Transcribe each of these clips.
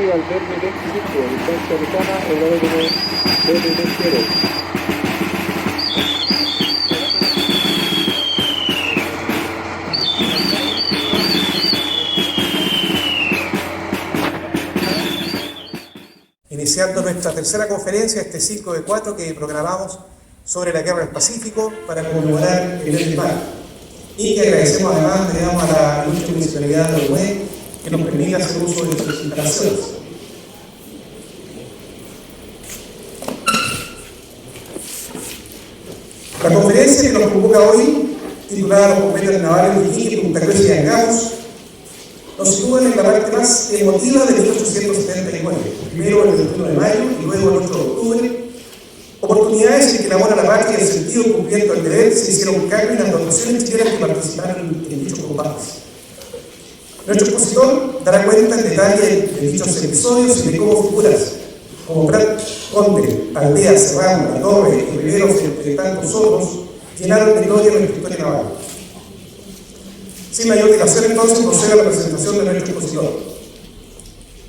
Al verme 25, distancia lejana, el lado de penitenciero. Iniciando nuestra tercera conferencia, este ciclo de 4 que programamos sobre la guerra del Pacífico para conmemorar el mes de mayo. Y que agradecemos además, digamos, a la ilustre municipalidad de Olmué que nos permita hacer uso de sus instalaciones. La conferencia que nos convoca hoy, titulada Los combates navales de Iquique, Punta Cruz y Angamos, nos sitúa en la parte más emotiva de 1879, primero el 21 de mayo y luego el 8 de octubre, oportunidades en que el amor a la patria y el sentido de cumpliendo el deber se hicieron cargo en las dotaciones chilenas que participaron en dichos combates. Nuestro expositor dará cuenta en detalle de dichos episodios y de cómo figuras como Prat Conde, Aldea, Serrano, La Torre y Riveros, entre tantos otros, llenaron de gloria nuestra historia naval. Sin mayor dilación, entonces, procede a la presentación de nuestro expositor.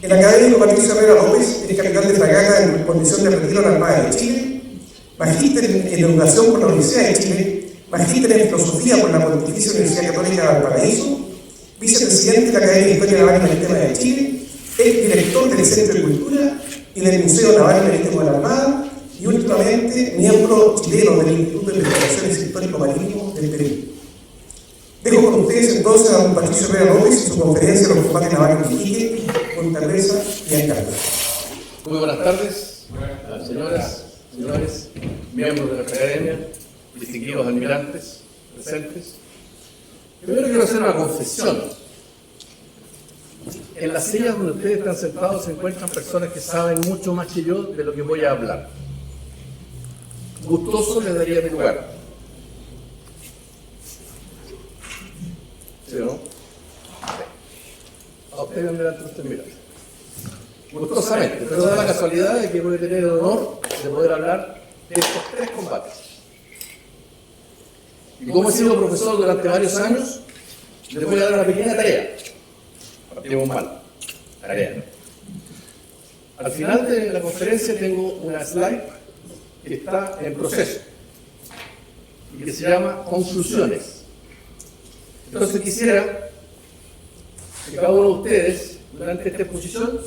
El académico Patricio Herrera López es capitán de fragata en condición de retiro de la Armada de Chile, magíster en educación por la Universidad de Chile, magíster en filosofía por la Pontificia Universidad Católica de Valparaíso, vicepresidente de la Academia de Historia Naval y Marítima de Chile, es director del Centro de Cultura y del Museo Naval y Marítimo de la Armada y últimamente miembro chileno del Instituto de Investigaciones Histórico-Marítimo del Perú. Dejo con ustedes entonces a don Patricio Herrera López y su conferencia de los combates navales de Iquique, Punta Cruz y Angamos. Muy buenas tardes, señoras, señores, miembros de nuestra academia, distinguidos almirantes presentes. Primero quiero hacer una confesión. En las sillas donde ustedes están sentados se encuentran personas que saben mucho más que yo de lo que voy a hablar. Gustoso les daría mi lugar. ¿Sí o no? A ustedes me delante usted mira. Gustosamente, pero da la casualidad de que voy a tener el honor de poder hablar de estos 3 combates. Y como he sido profesor durante varios años, les voy a dar una pequeña tarea. Partimos mal. Tarea. Al final de la conferencia tengo una slide que está en proceso y que se llama Conclusiones. Entonces quisiera que cada uno de ustedes, durante esta exposición,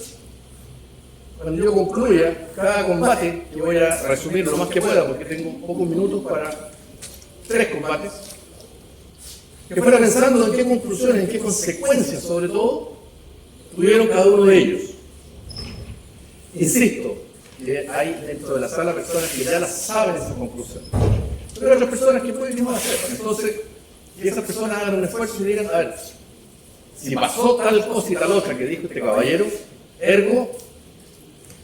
cuando yo concluya cada combate, que voy a resumir lo más que pueda porque tengo pocos minutos para 3 combates, que fuera pensando en qué conclusiones, en qué consecuencias, sobre todo, tuvieron cada uno de ellos. Insisto, que hay dentro de la sala personas que ya las saben esa conclusión, pero hay otras personas que pueden no hacer. Entonces, que esas personas hagan un esfuerzo y digan, a ver, si pasó tal cosa y tal otra que dijo este caballero, ergo,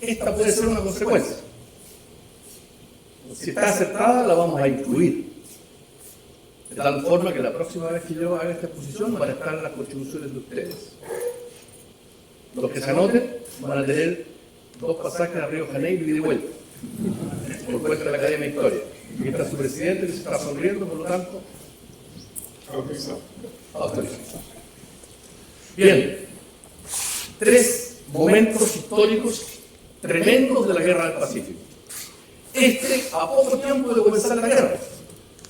esta puede ser una consecuencia. Si está acertada, la vamos a incluir. De tal forma que la próxima vez que yo haga esta exposición van a estar en las contribuciones de ustedes. Los que se anoten van a tener 2 pasajes a Río Janeiro y de vuelta, por cuenta de la Academia de Historia. Aquí está su presidente que se está sonriendo, por lo tanto, autorizado. Bien, 3 momentos históricos tremendos de la Guerra del Pacífico. A poco tiempo de comenzar la guerra.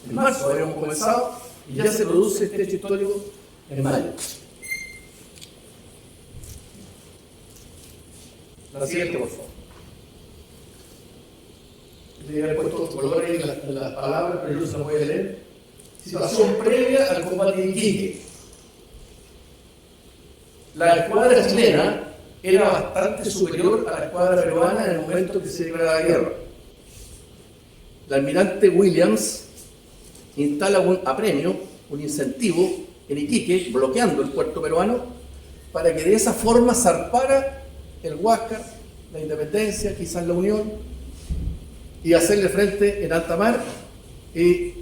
En marzo habíamos comenzado y ya se produce este hecho histórico en mayo. La siguiente, por favor. Le he puesto colores en las palabras, pero yo se las voy a leer. Situación previa al combate de Iquique. La escuadra chilena era bastante superior a la escuadra peruana en el momento que se declara la guerra. El almirante Williams instala un apremio, un incentivo en Iquique, bloqueando el puerto peruano, para que de esa forma zarpara el Huáscar, la Independencia, quizás la Unión, y hacerle frente en alta mar y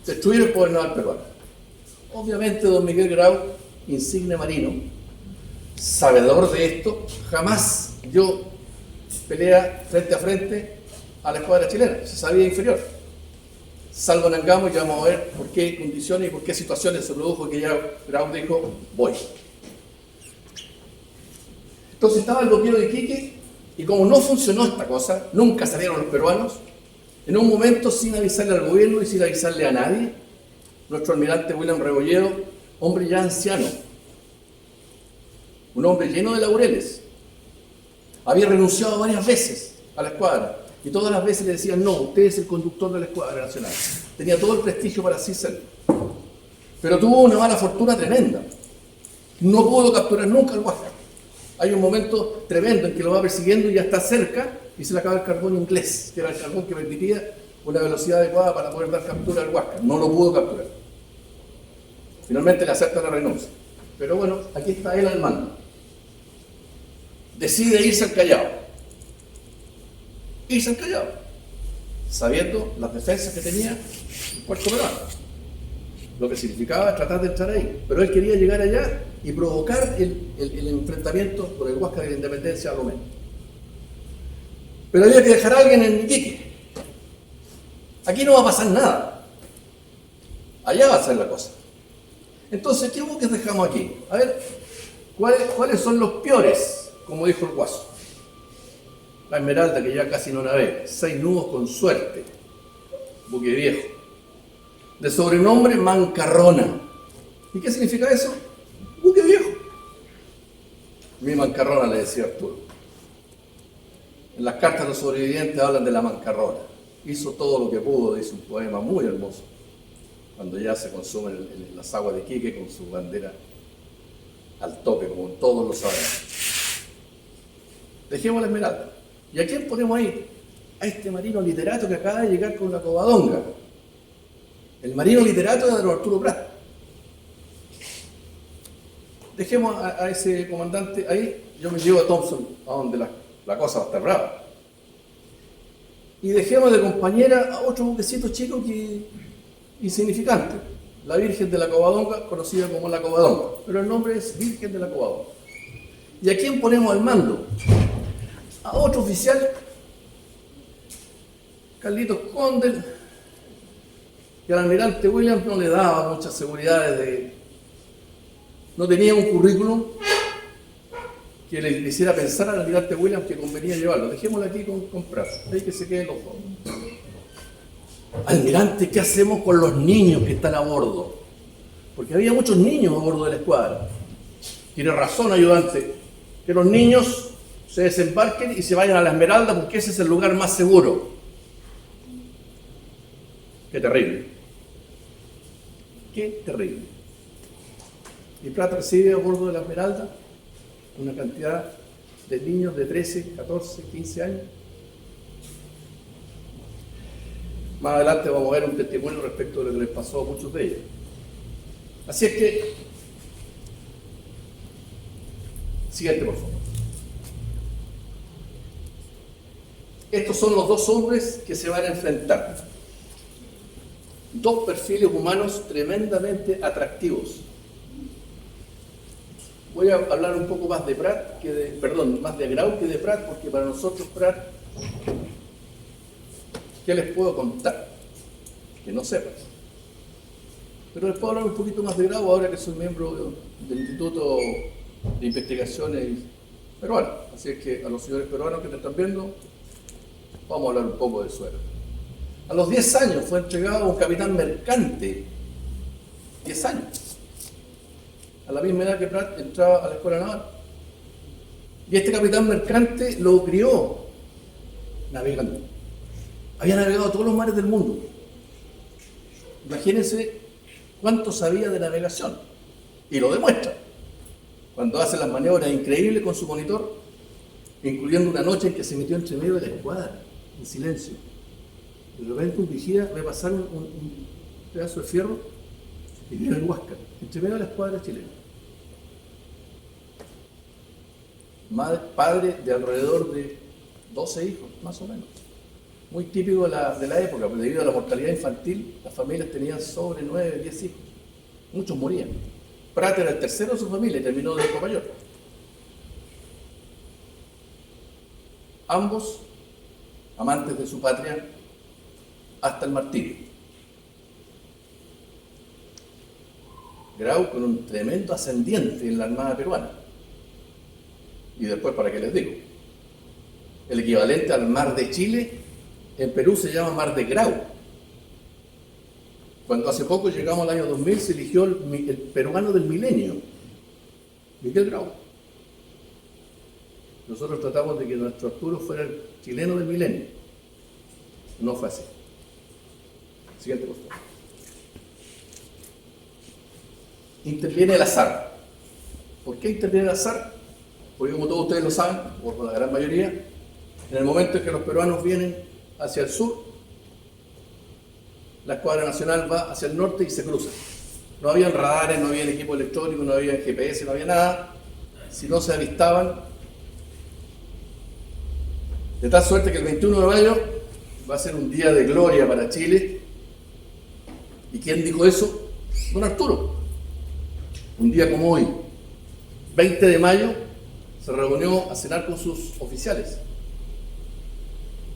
destruir el poder naval peruano. Obviamente don Miguel Grau, insigne marino, sabedor de esto, jamás dio pelea frente a frente a la escuadra chilena, se sabía inferior. salgo en Angamo y ya vamos a ver por qué condiciones y por qué situaciones se produjo que ya Grau dijo, voy. Entonces estaba el bloqueo de Iquique y como no funcionó esta cosa, nunca salieron los peruanos, en un momento sin avisarle al gobierno y sin avisarle a nadie, nuestro almirante William Rebolledo, hombre ya anciano, un hombre lleno de laureles, había renunciado varias veces a la escuadra y todas las veces le decían, no, usted es el conductor de la Escuadra Nacional. Tenía todo el prestigio para así serlo. Pero tuvo una mala fortuna tremenda. No pudo capturar nunca al Huáscar. Hay un momento tremendo en que lo va persiguiendo y ya está cerca y se le acaba el carbón inglés, que era el carbón que permitía una velocidad adecuada para poder dar captura al Huáscar. No lo pudo capturar. Finalmente le acepta la renuncia. Pero bueno, aquí está él al mando. Decide irse al Callao. Irse al Callao, sabiendo las defensas que tenía el puerto peruano. Lo que significaba tratar de entrar ahí. Pero él quería llegar allá y provocar el enfrentamiento por el Huáscar de la Independencia a lo menos. Pero había que dejar a alguien en Iquique. Aquí no va a pasar nada. Allá va a ser la cosa. Entonces, ¿qué buques dejamos aquí? A ver, ¿cuáles son los peores? Como dijo el Guaso. La Esmeralda, que ya casi no navega, 6 nudos con suerte, buque viejo, de sobrenombre Mancarrona. ¿Y qué significa eso? Buque viejo. Mi Mancarrona, le decía Arturo. En las cartas de los sobrevivientes hablan de la Mancarrona. Hizo todo lo que pudo, dice un poema muy hermoso, cuando ya se consumen en las aguas de Iquique con su bandera al tope, como todos lo saben. Dejemos la Esmeralda. ¿Y a quién ponemos ahí? A este marino literato que acaba de llegar con la Covadonga. El marino literato de don Arturo Prat. Dejemos a ese comandante ahí. Yo me llevo a Thompson, a donde la cosa va a estar brava. Y dejemos de compañera a otro buquecito chico que insignificante. La Virgen de la Covadonga, conocida como la Covadonga. Pero el nombre es Virgen de la Covadonga. ¿Y a quién ponemos al mando? A otro oficial, Carlitos Condel, que al almirante Williams no le daba muchas seguridades no tenía un currículum que le hiciera pensar al almirante Williams que convenía llevarlo. Dejémoslo aquí con Prat, ahí que se queden los dos. Almirante, ¿qué hacemos con los niños que están a bordo? Porque había muchos niños a bordo de la escuadra. Tiene razón, ayudante, que los niños se desembarquen y se vayan a la Esmeralda porque ese es el lugar más seguro. Qué terrible. Qué terrible. Y Prat recibe a bordo de la Esmeralda una cantidad de niños de 13, 14, 15 años. Más adelante vamos a ver un testimonio respecto de lo que les pasó a muchos de ellos. Así es que, siguiente por favor. Estos son los dos hombres que se van a enfrentar. Dos perfiles humanos tremendamente atractivos. Voy a hablar un poco más de Prat, más de Grau que de Prat, porque para nosotros Prat, ¿qué les puedo contar? Que no sepas. Pero les puedo hablar un poquito más de Grau ahora que soy miembro del Instituto de Investigaciones Peruano. Así es que a los señores peruanos que te están viendo, vamos a hablar un poco de su héroe. A los 10 años fue entregado a un capitán mercante. 10 años. A la misma edad que Prat entraba a la escuela naval. Y este capitán mercante lo crió navegando. Había navegado todos los mares del mundo. Imagínense cuánto sabía de navegación. Y lo demuestra. Cuando hace las maniobras increíbles con su monitor, incluyendo una noche en que se metió entre medio de la escuadra, en silencio. De repente un vigía ve pasar un pedazo de fierro y vio el Huáscar, entre medio de la escuadra chilena. Padre de alrededor de 12 hijos, más o menos. Muy típico de la época, porque debido a la mortalidad infantil, las familias tenían sobre 9, 10 hijos. Muchos morían. Prat era el tercero de su familia y terminó de hijo mayor. Ambos amantes de su patria hasta el martirio. Grau con un tremendo ascendiente en la Armada peruana. Y después, ¿para qué les digo? El equivalente al Mar de Chile, en Perú se llama Mar de Grau. Cuando hace poco llegamos al año 2000, se eligió el peruano del milenio, Miguel Grau. Nosotros tratamos de que nuestro Arturo fuera el chileno del milenio. No fue así. Siguiente postura. Interviene el azar. ¿Por qué interviene el azar? Porque como todos ustedes lo saben, o por la gran mayoría, en el momento en que los peruanos vienen hacia el sur, la escuadra nacional va hacia el norte y se cruza. No habían radares, no había equipo electrónico, no había GPS, no había nada. Si no se avistaban. De tal suerte que el 21 de mayo va a ser un día de gloria para Chile. ¿Y quién dijo eso? Don Arturo. Un día como hoy, 20 de mayo, se reunió a cenar con sus oficiales.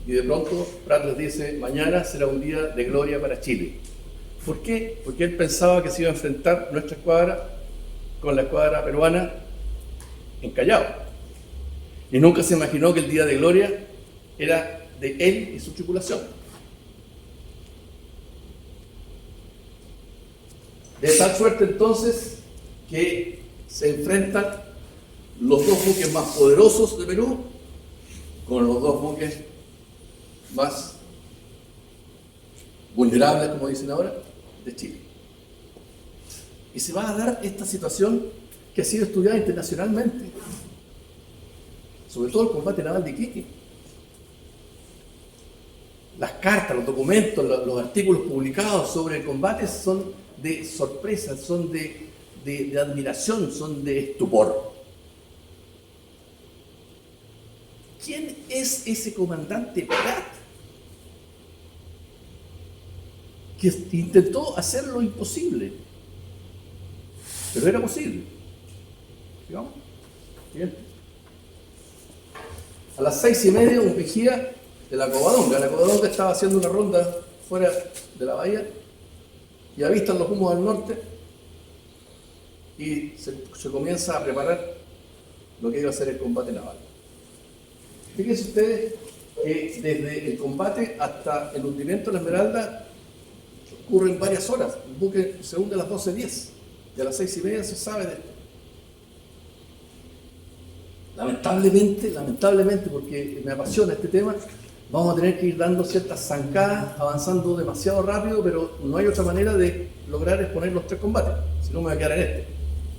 Y de pronto Prat les dice, mañana será un día de gloria para Chile. ¿Por qué? Porque él pensaba que se iba a enfrentar nuestra escuadra con la escuadra peruana en Callao. Y nunca se imaginó que el día de gloria era de él y su tripulación. De tal suerte entonces que se enfrentan los dos buques más poderosos de Perú con los dos buques más vulnerables, como dicen ahora, de Chile. Y se va a dar esta situación que ha sido estudiada internacionalmente, sobre todo el combate naval de Iquique. Las cartas, los documentos, los artículos publicados sobre el combate son de sorpresa, son de admiración, son de estupor. ¿Quién es ese comandante Prat que intentó hacer lo imposible? Pero era posible. ¿Sigamos? Siguiente. A las 6:30, un vigía de la Covadonga. La Covadonga estaba haciendo una ronda fuera de la bahía y avistan los humos del norte y se comienza a preparar lo que iba a ser el combate naval. Fíjense ustedes que desde el combate hasta el hundimiento de la Esmeralda ocurren varias horas. El buque se hunde a las 12:10 y a las 6:30 se sabe de esto. Lamentablemente, porque me apasiona este tema, vamos a tener que ir dando ciertas zancadas, avanzando demasiado rápido, pero no hay otra manera de lograr exponer los tres combates. Si no, me voy a quedar en este,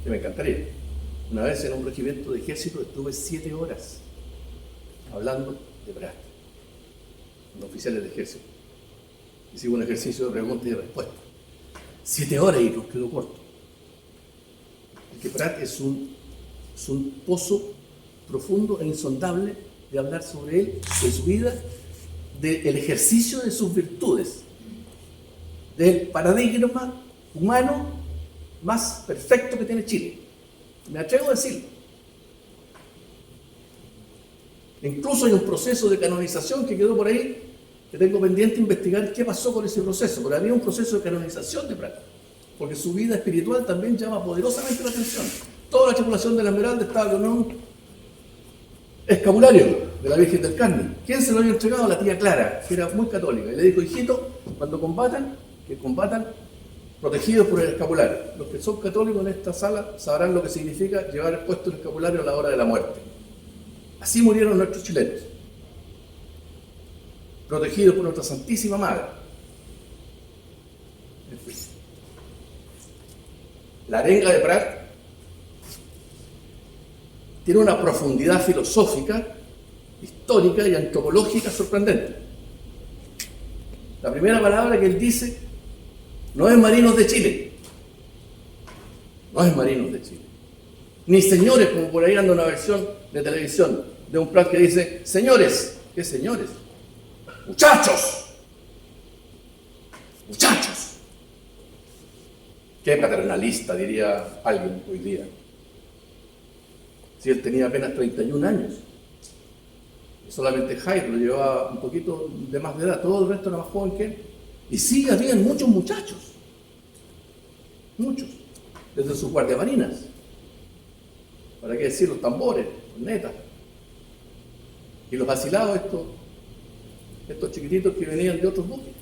que me encantaría. Una vez en un regimiento de ejército estuve 7 horas hablando de Prat, con oficiales de ejército. Hicimos un ejercicio de pregunta y respuesta. 7 horas y nos quedó corto. Porque Prat es un pozo profundo e insondable de hablar sobre él, de su vida, del ejercicio de sus virtudes, del paradigma humano más perfecto que tiene Chile. Me atrevo a decirlo. Incluso hay un proceso de canonización que quedó por ahí, que tengo pendiente investigar qué pasó con ese proceso, porque había un proceso de canonización de Prat, porque su vida espiritual también llama poderosamente la atención. Toda la tripulación de la Esmeralda estaba con un escapulario de la Virgen del Carmen. ¿Quién se lo había entregado? A la tía Clara, que era muy católica, y le dijo, hijito, cuando combatan, que combatan protegidos por el escapulario. Los que son católicos en esta sala sabrán lo que significa llevar puesto el escapulario a la hora de la muerte. Así murieron nuestros chilenos, protegidos por nuestra Santísima Madre. La arenga de Prat tiene una profundidad filosófica, histórica y antropológica sorprendente. La primera palabra que él dice no es marinos de Chile, no es marinos de Chile, ni señores, como por ahí anda una versión de televisión de un Prat que dice señores. ¿Qué señores? Muchachos, muchachos. Qué paternalista, diría alguien hoy día. Si él tenía apenas 31 años. Solamente Jairo lo llevaba un poquito de más de edad, todo el resto era más joven que él. Y sí, habían muchos muchachos. Muchos. desde sus guardiamarinas. ¿Para qué decir los tambores, los netas? Y los vacilados, estos chiquititos que venían de otros buques.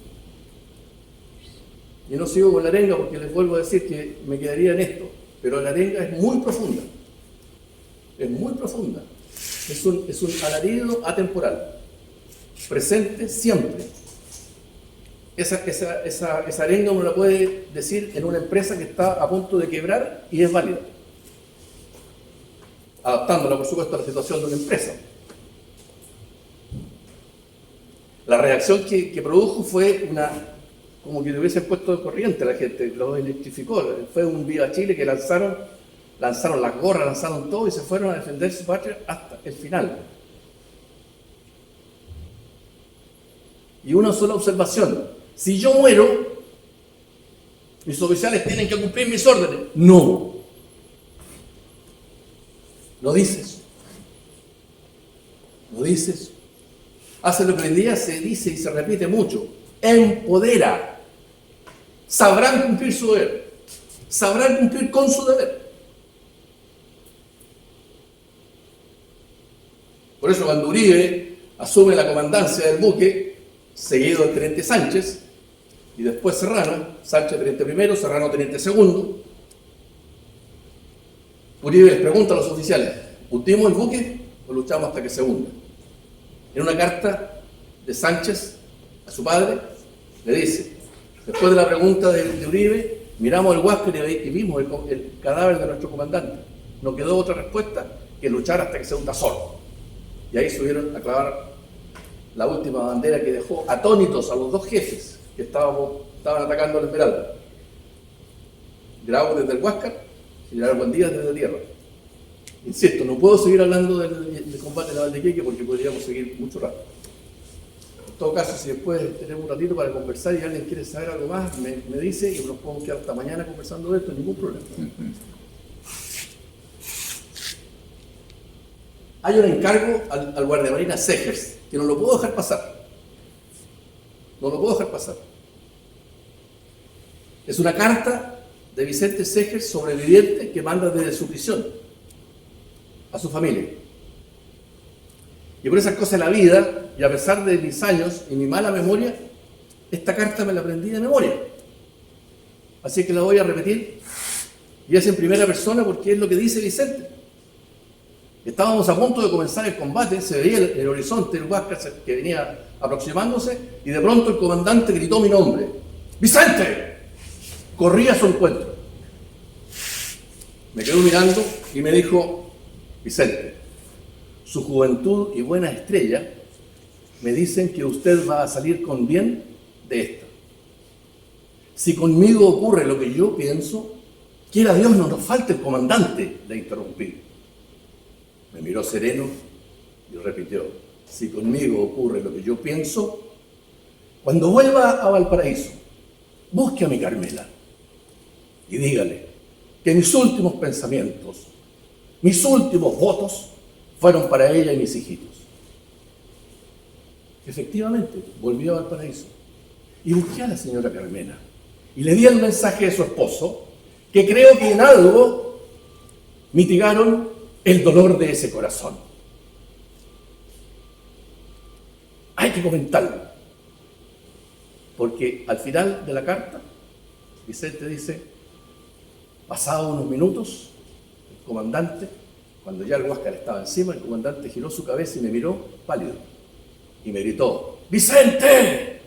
Y no sigo con la arenga porque les vuelvo a decir que me quedaría en esto, pero la arenga es muy profunda. Es muy profunda. Es un alarido atemporal, presente siempre. Esa arenga uno la puede decir en una empresa que está a punto de quebrar y es válida, adaptándola por supuesto a la situación de una empresa. La reacción que produjo fue como que le hubiesen puesto de corriente a la gente, lo electrificó. Fue un Viva Chile que lanzaron las gorras, lanzaron todo y se fueron a defender su patria hasta el final. Y una sola observación: si yo muero, mis oficiales tienen que cumplir mis órdenes. No dices. No dices. Hace lo que hoy en día se dice y se repite mucho: empodera. Sabrán cumplir su deber. Sabrán cumplir con su deber. Por eso cuando Uribe asume la comandancia del buque, seguido del teniente Sánchez, y después Serrano, Sánchez teniente primero, Serrano teniente segundo, Uribe les pregunta a los oficiales: ¿hundimos el buque o luchamos hasta que se hunda? En una carta de Sánchez a su padre, le dice, después de la pregunta de Uribe, miramos el Huáscar y vimos el cadáver de nuestro comandante. No quedó otra respuesta que luchar hasta que se hunda solo. Y ahí subieron a clavar la última bandera que dejó atónitos a los dos jefes que estaban atacando al Esmeralda. Grau desde el Huáscar y General Buendía desde tierra. Insisto, no puedo seguir hablando del combate naval de Iquique porque podríamos seguir mucho rato. En todo caso, si después tenemos un ratito para conversar y alguien quiere saber algo más, me dice y nos podemos quedar hasta mañana conversando de esto, ningún problema. Hay un encargo al guardiamarina Segers, que no lo puedo dejar pasar. No lo puedo dejar pasar. Es una carta de Vicente Segers, sobreviviente, que manda desde su prisión a su familia. Y por esas cosas de la vida, y a pesar de mis años y mi mala memoria, esta carta me la aprendí de memoria. Así que la voy a repetir, y es en primera persona porque es lo que dice Vicente. Estábamos a punto de comenzar el combate, se veía el horizonte, el Huáscar que venía aproximándose, y de pronto el comandante gritó mi nombre: ¡Vicente! Corrí a su encuentro. Me quedó mirando y me dijo: Vicente, su juventud y buena estrella me dicen que usted va a salir con bien de esta. Si conmigo ocurre lo que yo pienso, quiera Dios no nos falte el comandante, le interrumpí. Me miró sereno y repitió: si conmigo ocurre lo que yo pienso, cuando vuelva a Valparaíso, busque a mi Carmela y dígale que mis últimos pensamientos, mis últimos votos fueron para ella y mis hijitos. Efectivamente, volvió a Valparaíso y busqué a la señora Carmela y le di el mensaje de su esposo, que creo que en algo mitigaron el dolor de ese corazón. Hay que comentarlo, porque al final de la carta, Vicente dice: pasados unos minutos, el comandante, cuando ya el Huáscar estaba encima, el comandante giró su cabeza y me miró pálido y me gritó: ¡Vicente!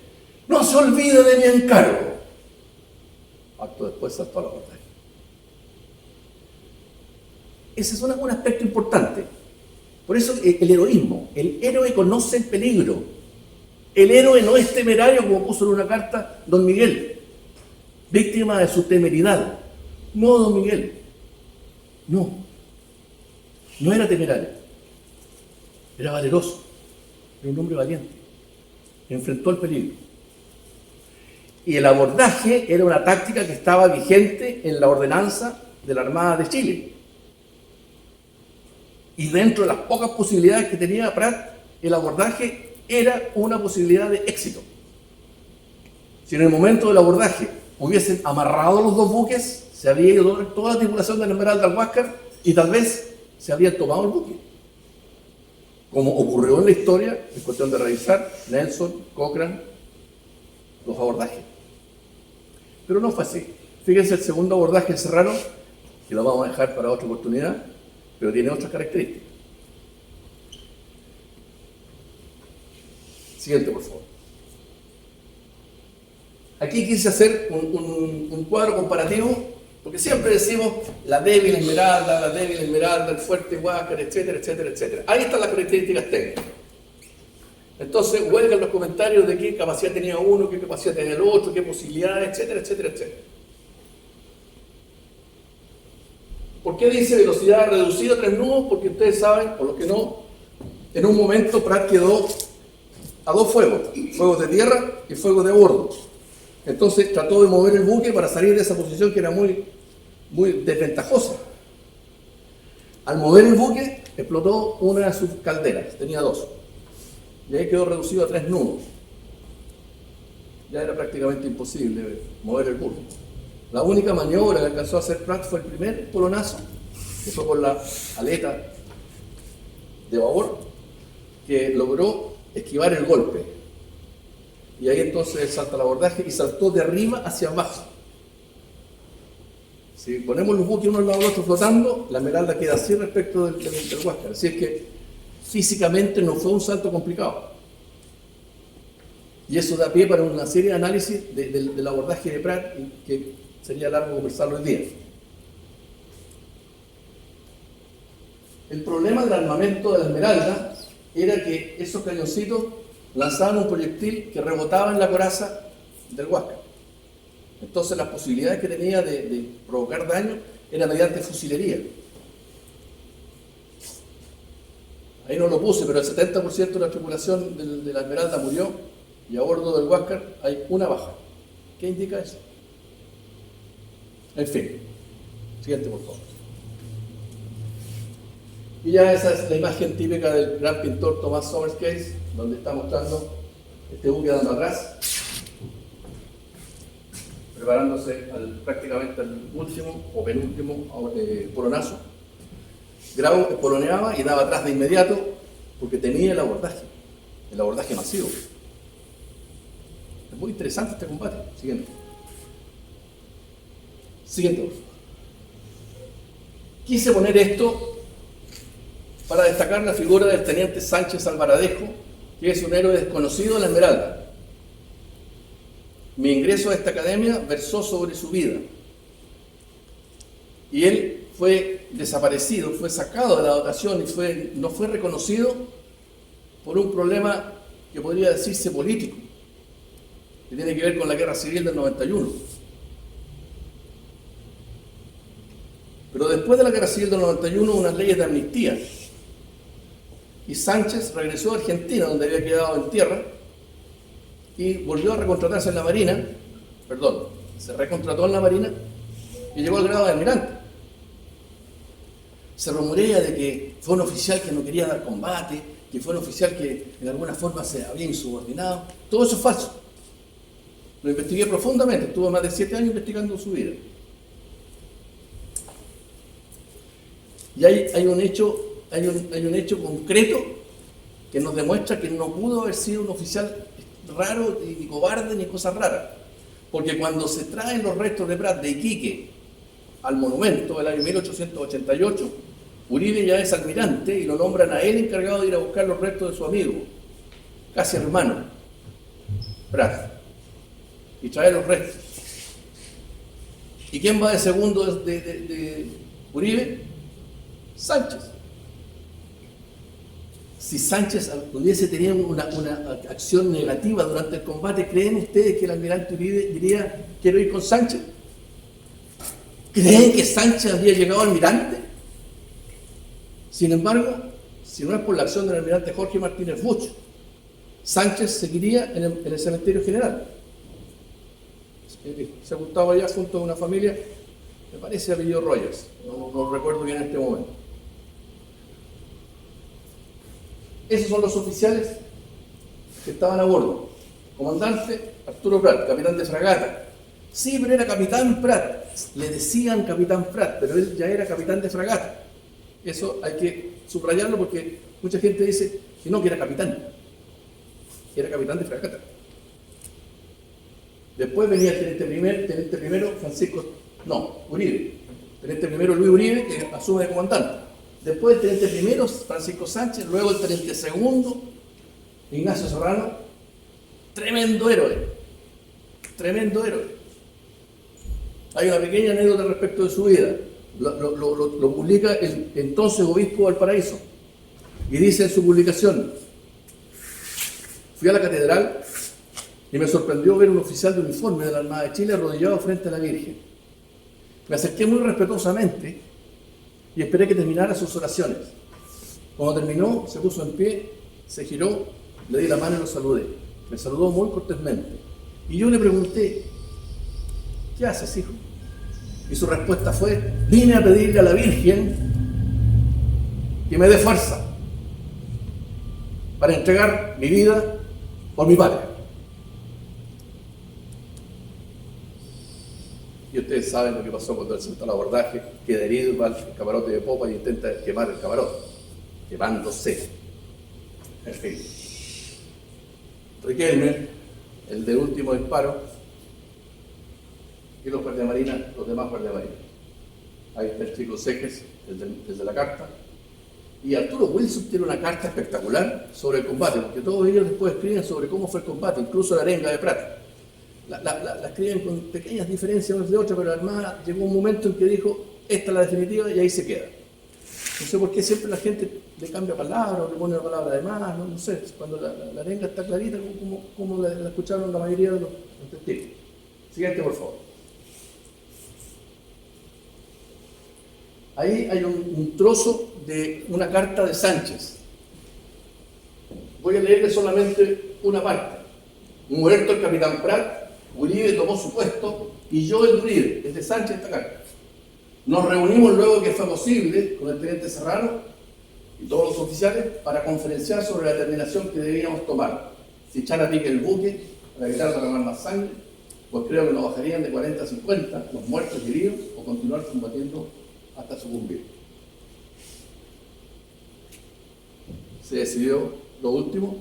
¡No se olvide de mi encargo! Acto después saltó a la batalla. Ese es un aspecto importante. Por eso el heroísmo, el héroe conoce el peligro. El héroe no es temerario, como puso en una carta don Miguel, víctima de su temeridad. No, don Miguel, no era temerario, era valeroso, era un hombre valiente, enfrentó el peligro. Y el abordaje era una táctica que estaba vigente en la ordenanza de la Armada de Chile. Y dentro de las pocas posibilidades que tenía Prat, el abordaje era una posibilidad de éxito. Si en el momento del abordaje hubiesen amarrado los dos buques, se habría ido toda la tripulación de la Esmeralda al Huáscar y tal vez se habrían tomado el buque. Como ocurrió en la historia, es cuestión de revisar Nelson, Cochrane, los abordajes. Pero no fue así. Fíjense el segundo abordaje de Serrano, que lo vamos a dejar para otra oportunidad, pero tiene otras características. Siguiente, por favor. Aquí quise hacer un cuadro comparativo, porque siempre decimos la débil Esmeralda, el fuerte Huáscar, etcétera, etcétera, etcétera. Ahí están las características técnicas. Entonces, huelgan los comentarios de qué capacidad tenía uno, qué capacidad tenía el otro, qué posibilidades, etcétera, etcétera, etcétera. ¿Por qué dice velocidad reducida a 3 nudos? Porque ustedes saben, o los que no, en un momento Pratt quedó a 2 fuegos, fuegos de tierra y fuegos de bordo. Entonces trató de mover el buque para salir de esa posición que era muy desventajosa. Al mover el buque, explotó una de sus calderas, tenía 2. Y ahí quedó reducido a 3 nudos. Ya era prácticamente imposible mover el buque. La única maniobra que alcanzó a hacer Pratt fue el primer polonazo, que fue con la aleta de babor, que logró esquivar el golpe. Y ahí entonces salta el abordaje y saltó de arriba hacia abajo. Si ponemos los buques uno al lado del otro flotando, la Esmeralda queda así respecto del Huáscar. Así es que físicamente no fue un salto complicado. Y eso da pie para una serie de análisis del abordaje de Pratt, que sería largo conversarlo hoy día. El problema del armamento de la Esmeralda era que esos cañoncitos lanzaban un proyectil que rebotaba en la coraza del Huáscar. Entonces las posibilidades que tenía de provocar daño eran mediante fusilería. Ahí no lo puse, pero el 70% de la tripulación de la Esmeralda murió y a bordo del Huáscar hay una baja. ¿Qué indica eso? En fin, siguiente por favor. Y ya esa es la imagen típica del gran pintor Thomas Summercase, donde está mostrando este buque dando atrás, preparándose prácticamente al último o penúltimo polonazo. Grau poloneaba y daba atrás de inmediato porque tenía el abordaje masivo. Es muy interesante este combate. Siguiente. Siguiente. Quise poner esto para destacar la figura del teniente Sánchez Alvaradejo, que es un héroe desconocido de la Esmeralda. Mi ingreso a esta academia versó sobre su vida. Y él fue desaparecido, fue sacado de la dotación y no fue reconocido por un problema que podría decirse político, que tiene que ver con la guerra civil del 91. Pero después de la guerra civil del 91, unas leyes de amnistía, y Sánchez regresó a Argentina, donde había quedado en tierra, y volvió a recontratarse en la Marina, se recontrató en la Marina y llegó al grado de almirante. Se rumorea de que fue un oficial que no quería dar combate, que fue un oficial que en alguna forma se había insubordinado. Todo eso es falso. Lo investigué profundamente, estuve más de 7 años investigando su vida. Y hay un hecho concreto que nos demuestra que no pudo haber sido un oficial raro, ni cobarde, ni cosas raras. Porque cuando se traen los restos de Pratt de Iquique al monumento del año 1888, Uribe ya es almirante y lo nombran a él encargado de ir a buscar los restos de su amigo, casi hermano, Pratt, y traer los restos. ¿Y quién va de segundo de Uribe? Sánchez. Si Sánchez hubiese tenido una acción negativa durante el combate, ¿creen ustedes que el almirante Uribe diría quiero ir con Sánchez? ¿Creen que Sánchez había llegado almirante? Sin embargo, si no es por la acción del almirante Jorge Martínez Buch, Sánchez seguiría en el cementerio general. Se ocultaba allá junto a una familia, me parece apellido Rogers, no recuerdo bien en este momento. Esos son los oficiales que estaban a bordo. Comandante Arturo Prat, capitán de fragata. Sí, pero era capitán Prat. Le decían capitán Prat, pero él ya era capitán de fragata. Eso hay que subrayarlo porque mucha gente dice que no, que era capitán. Era capitán de fragata. Después venía el teniente primero Uribe. Teniente primero Luis Uribe, que asume de comandante. Después el teniente primero Francisco Sánchez, luego el teniente segundo Ignacio Serrano. Tremendo héroe. Tremendo héroe. Hay una pequeña anécdota respecto de su vida. Lo publica el entonces obispo de Valparaíso. Y dice en su publicación: fui a la catedral y me sorprendió ver un oficial de uniforme de la Armada de Chile arrodillado frente a la Virgen. Me acerqué muy respetuosamente y esperé que terminara sus oraciones. Cuando terminó, se puso en pie, se giró, le di la mano y lo saludé. Me saludó muy cortésmente. Y yo le pregunté: ¿qué haces, hijo? Y su respuesta fue: vine a pedirle a la Virgen que me dé fuerza para entregar mi vida por mi patria. Y ustedes saben lo que pasó cuando él saltó al abordaje, queda herido, va al camarote de popa y intenta quemar el camarote, quemándose. En fin. Riquelme, el de último disparo, y los guardiamarinas, los demás guardiamarinas. Ahí está el chico Seques, el de la carta. Y Arturo Wilson tiene una carta espectacular sobre el combate, porque todos ellos después escriben sobre cómo fue el combate, incluso la arenga de Prat. La escriben con pequeñas diferencias unas de otras, pero la Armada llegó un momento en que dijo: esta es la definitiva, y ahí se queda. No sé por qué siempre la gente le cambia palabra o le pone una palabra de más, no sé, cuando la arenga está clarita, como la escucharon la mayoría de los testigos. Siguiente, por favor. Ahí hay un trozo de una carta de Sánchez. Voy a leerle solamente una parte. Muerto el capitán Prat, Uribe tomó su puesto y yo el Uribe, es de Sánchez esta carta. Nos reunimos luego que fue posible con el teniente Serrano y todos los oficiales para conferenciar sobre la determinación que debíamos tomar. Si echar a pique el buque para evitar derramar más sangre, pues creo que nos bajarían de 40 a 50 los muertos y heridos, o continuar combatiendo hasta sucumbir. Se decidió lo último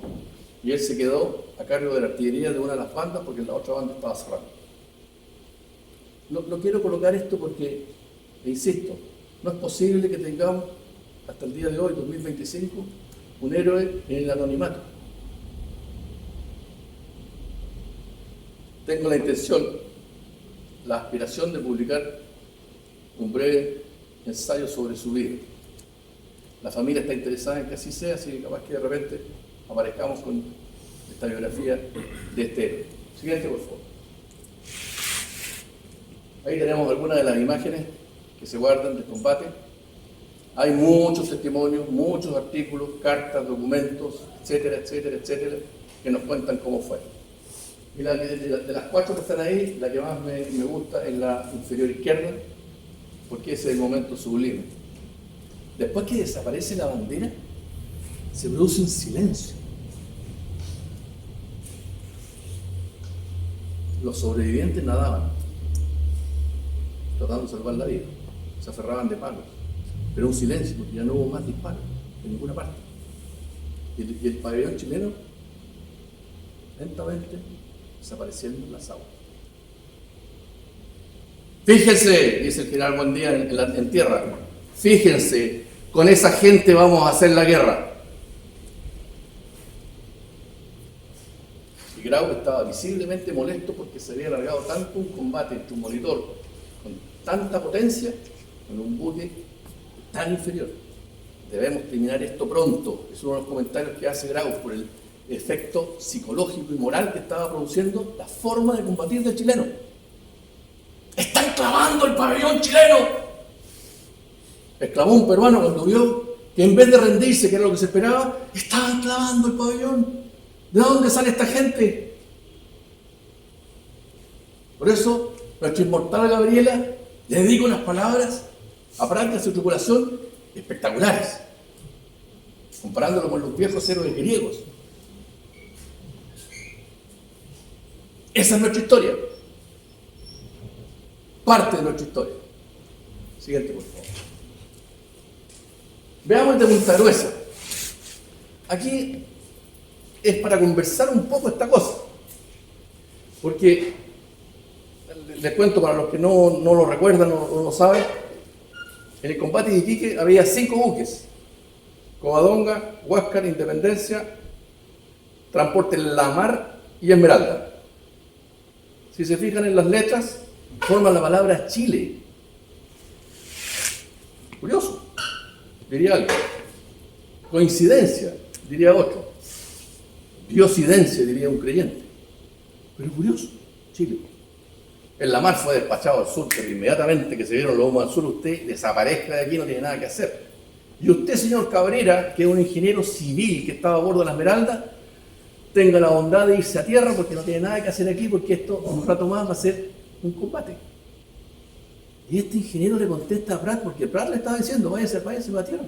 y él se quedó a cargo de la artillería de una de las bandas porque la otra banda estaba cerrada. No quiero colocar esto porque, insisto, no es posible que tengamos hasta el día de hoy, 2025, un héroe en el anonimato. Tengo la intención, la aspiración de publicar un breve ensayo sobre su vida. La familia está interesada en que así sea, así que capaz que de repente aparezcamos con esta biografía de este héroe. Siguiente, por favor. Ahí tenemos algunas de las imágenes que se guardan del combate. Hay muchos testimonios, muchos artículos, cartas, documentos, etcétera, etcétera, etcétera, que nos cuentan cómo fue. Y de las cuatro que están ahí, la que más me gusta es la inferior izquierda, porque ese es el momento sublime. Después que desaparece la bandera, se produce un silencio. Los sobrevivientes nadaban, tratando de salvar la vida. Se aferraban de palos. Pero un silencio, porque ya no hubo más disparos en ninguna parte. Y el pabellón chileno, lentamente, desapareciendo en las aguas. Fíjense, dice el general Buendía en tierra, fíjense, con esa gente vamos a hacer la guerra. Y Grau estaba visiblemente molesto porque se había alargado tanto un combate entre un monitor con tanta potencia con un buque tan inferior. Debemos terminar esto pronto. Es uno de los comentarios que hace Grau por el efecto psicológico y moral que estaba produciendo la forma de combatir del chileno. ¡Están clavando el pabellón chileno!, exclamó un peruano cuando vio que en vez de rendirse, que era lo que se esperaba, estaban clavando el pabellón. ¿De dónde sale esta gente? Por eso, nuestra inmortal Gabriela le dedica unas palabras a Prat y a su tripulación espectaculares, comparándolo con los viejos héroes griegos. Esa es nuestra historia. parte de nuestra historia. Siguiente, por favor. Veamos el de Punta Gruesa. Aquí es para conversar un poco esta cosa. Porque, les cuento para los que no lo recuerdan o no lo saben, en el combate de Iquique había 5 buques. Covadonga, Huáscar, Independencia, Transporte La Mar y Esmeralda. Si se fijan en las letras, forman la palabra Chile. Curioso, diría alguien. Coincidencia, diría otro. Diosidencia, diría un creyente. Pero curioso, Chile. En La Mar fue despachado al sur, pero inmediatamente que se vieron los humos al sur, usted desaparezca de aquí, no tiene nada que hacer. Y usted, señor Cabrera, que es un ingeniero civil que estaba a bordo de la Esmeralda, tenga la bondad de irse a tierra porque no tiene nada que hacer aquí, porque esto un rato más va a ser un combate. Y este ingeniero le contesta a Prat, porque Prat le estaba diciendo, váyase para tierra.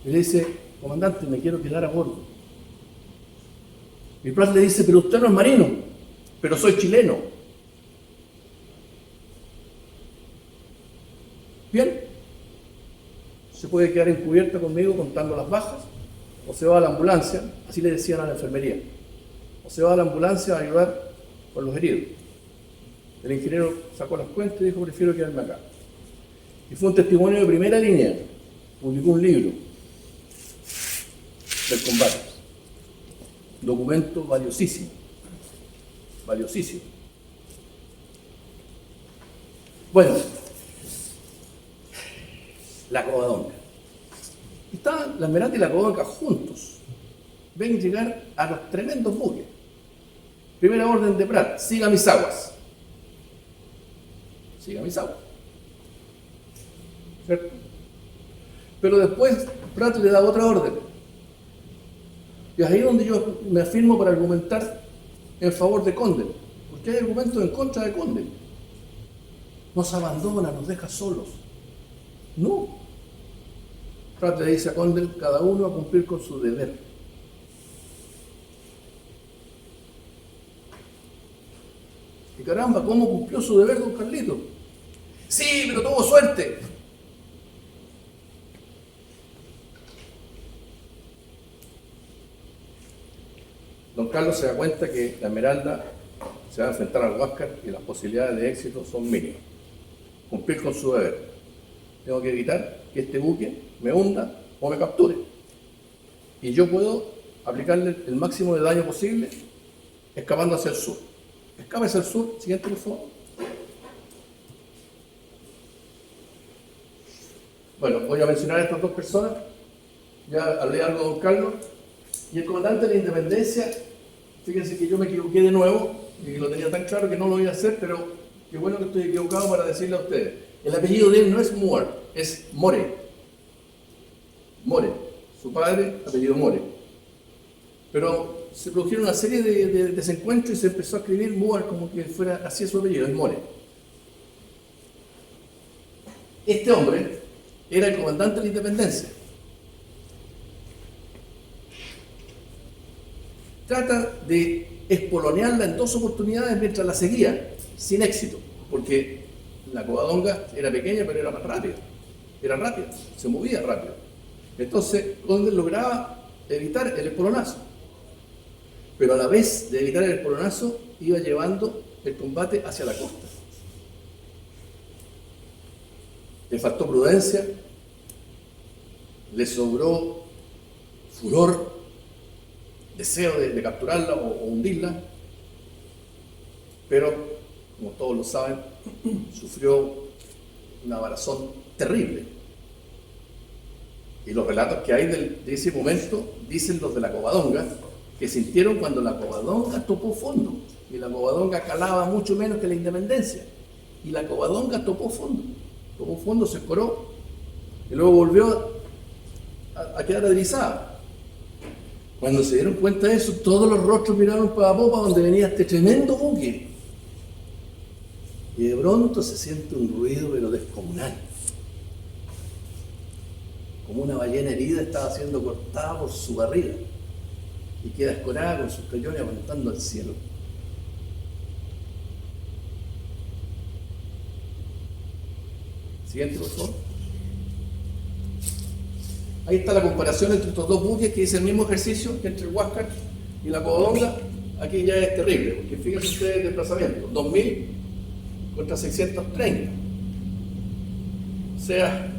Y le dice, comandante, me quiero quedar a bordo. Y Prat le dice, pero usted no es marino, pero soy chileno. Bien, se puede quedar encubierta conmigo contando las bajas, o se va a la ambulancia, así le decían a la enfermería, o se va a la ambulancia a ayudar con los heridos. El ingeniero sacó las cuentas y dijo, prefiero quedarme acá. Y fue un testimonio de primera línea, publicó un libro del combate, documento valiosísimo, valiosísimo. Bueno, la Covadonga. Estaban la Esmeralda y la Covadonga juntos. Ven llegar a los tremendos buques. Primera orden de Prat, siga mis aguas. Siga mis aguas. ¿Cierto? Pero después Prat le da otra orden. Y es ahí donde yo me afirmo para argumentar en favor de Condell. Porque hay argumentos en contra de Condell. Nos abandona, nos deja solos. No. Prat le dice a Condell, cada uno a cumplir con su deber. Y caramba, ¿cómo cumplió su deber don Carlito? Sí, pero tuvo suerte. Don Carlos se da cuenta que la Esmeralda se va a enfrentar al Huáscar y las posibilidades de éxito son mínimas. Cumplir con su deber. Tengo que evitar que este buque me hunda o me capture. Y yo puedo aplicarle el máximo de daño posible escapando hacia el sur. Escape hacia el sur. Siguiente, por favor. Bueno, voy a mencionar a estas dos personas. Ya hablé algo de don Carlos. Y el comandante de la Independencia, fíjense que yo me equivoqué de nuevo, y lo tenía tan claro que no lo iba a hacer, pero qué bueno que estoy equivocado para decirle a ustedes. El apellido de él no es Moore, es More. More. Su padre, apellido More. Pero se produjeron una serie de desencuentros y se empezó a escribir Moore como que fuera así su apellido, es More. Este hombre era el comandante de la Independencia. Trata de espolonearla en 2 oportunidades mientras la seguía, sin éxito, porque la Covadonga era pequeña pero era más rápida, se movía rápido. Entonces Condell lograba evitar el espolonazo, pero a la vez de evitar el espolonazo iba llevando el combate hacia la costa. Le faltó prudencia, le sobró furor, deseo de capturarla o hundirla, pero, como todos lo saben, sufrió una varazón terrible. Y los relatos que hay de ese momento dicen los de la Covadonga, que sintieron cuando la Covadonga topó fondo, y la Covadonga calaba mucho menos que la Independencia, y la Covadonga topó fondo, se escoró, y luego volvió a quedar adrizada. Cuando se dieron cuenta de eso, todos los rostros miraron para la popa donde venía este tremendo buque. Y de pronto se siente un ruido pero descomunal. Como una ballena herida estaba siendo cortada por su barriga y queda escorada con sus cañones apuntando al cielo. Siguiente, por favor. Ahí está la comparación entre estos dos buques, que es el mismo ejercicio que entre el Huáscar y la Covadonga. Aquí ya es terrible, porque fíjense ustedes el desplazamiento, 2000 contra 630. O sea,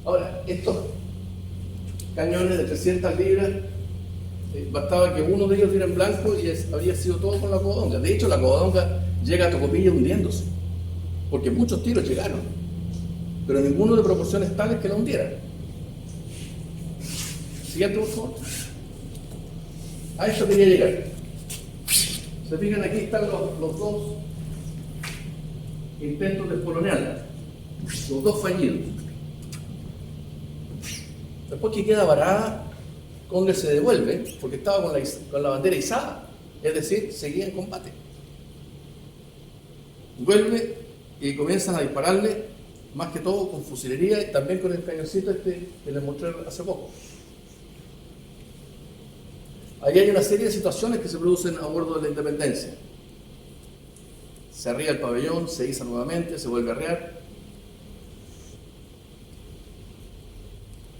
ahora, estos cañones de 300 libras, bastaba que uno de ellos diera en blanco y habría sido todo con la Covadonga. De hecho, la Covadonga llega a Tocopilla hundiéndose, porque muchos tiros llegaron, pero ninguno de proporciones tales que la hundieran. Siguiente, por favor. A esto quería llegar. Se fijan, aquí están los dos intentos de espolonearla, los dos fallidos. Después que queda varada, Conde se devuelve porque estaba con la bandera izada, es decir, seguía en combate. Vuelve y comienzan a dispararle, más que todo con fusilería y también con el cañoncito que les mostré hace poco. Ahí hay una serie de situaciones que se producen a bordo de la Independencia. Se arría el pabellón, se iza nuevamente, se vuelve a arrear.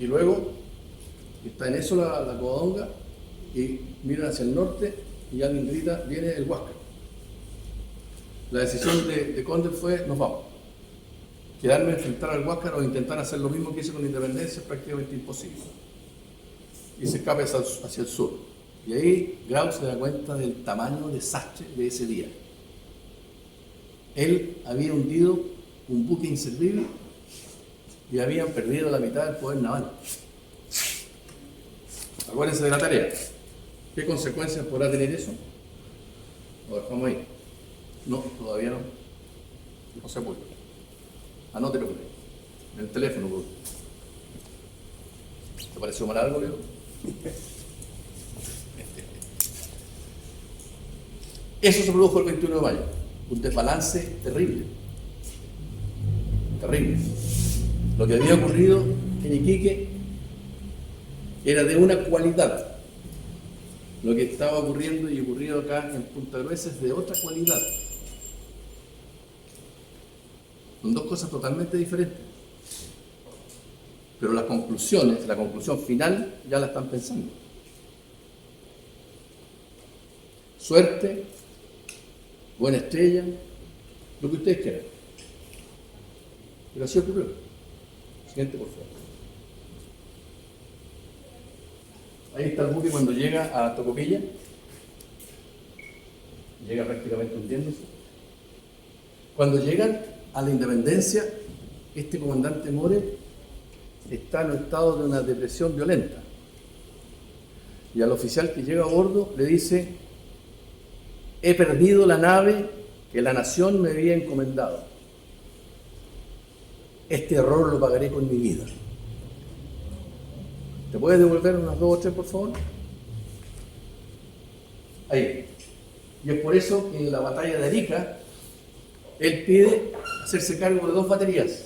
Y luego está en eso la Covadonga y miran hacia el norte y alguien grita, viene el Huáscar. La decisión de Conde fue, nos vamos. Quedarme a enfrentar al Huáscar o intentar hacer lo mismo que hice con la Independencia es prácticamente imposible. Y se escape hacia el sur. Y ahí Grau se da cuenta del tamaño desastre de ese día. Él había hundido un buque inservible y habían perdido la mitad del poder naval. Acuérdense de la tarea. ¿Qué consecuencias podrá tener eso? Lo dejamos ahí. No, todavía no. No se puede. Anótelo por ahí. En el teléfono. Por... ¿Te pareció mal algo, Leo? Eso se produjo el 21 de mayo. Un desbalance terrible. Terrible. Lo que había ocurrido en Iquique era de una cualidad. Lo que estaba ocurriendo y ocurrido acá en Punta Gruesa es de otra cualidad. Son dos cosas totalmente diferentes. Pero las conclusiones, la conclusión final, ya la están pensando. Suerte, buena estrella, lo que ustedes quieran. Pero así ocurrió. Siguiente, por favor. Ahí está el buque cuando llega a Tocopilla. Llega prácticamente hundiéndose. Cuando llegan a la Independencia, este comandante More está en un estado de una depresión violenta. Y al oficial que llega a bordo le dice: he perdido la nave que la nación me había encomendado. Este error lo pagaré con mi vida. ¿Te puedes devolver unas 2 o 3, por favor? Ahí. Y es por eso que en la batalla de Arica, él pide hacerse cargo de 2 baterías.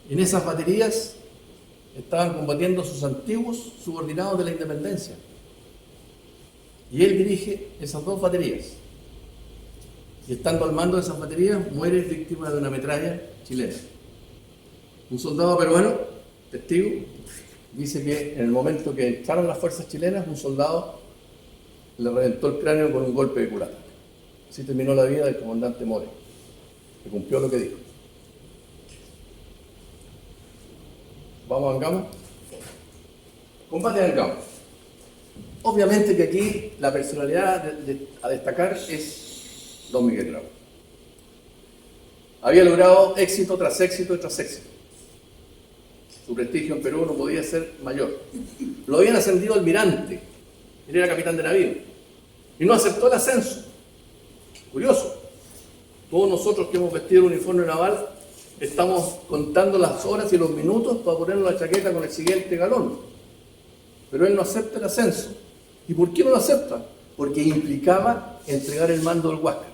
En esas baterías estaban combatiendo sus antiguos subordinados de la Independencia. Y él dirige esas 2 baterías. Y estando al mando de esas baterías, muere víctima de una metralla chilena. Un soldado peruano, testigo, dice que en el momento que entraron las fuerzas chilenas, un soldado le reventó el cráneo con un golpe de culata. Así terminó la vida del comandante More, que cumplió lo que dijo. Vamos a Angamos. Combate de Angamos. Obviamente que aquí la personalidad a destacar es don Miguel Grau. Había logrado éxito tras éxito tras éxito. Su prestigio en Perú no podía ser mayor. Lo habían ascendido almirante. Él era capitán de navío. Y no aceptó el ascenso. Curioso. Todos nosotros que hemos vestido el uniforme naval estamos contando las horas y los minutos para ponernos la chaqueta con el siguiente galón. Pero él no acepta el ascenso. ¿Y por qué no lo acepta? Porque implicaba entregar el mando del Huáscar.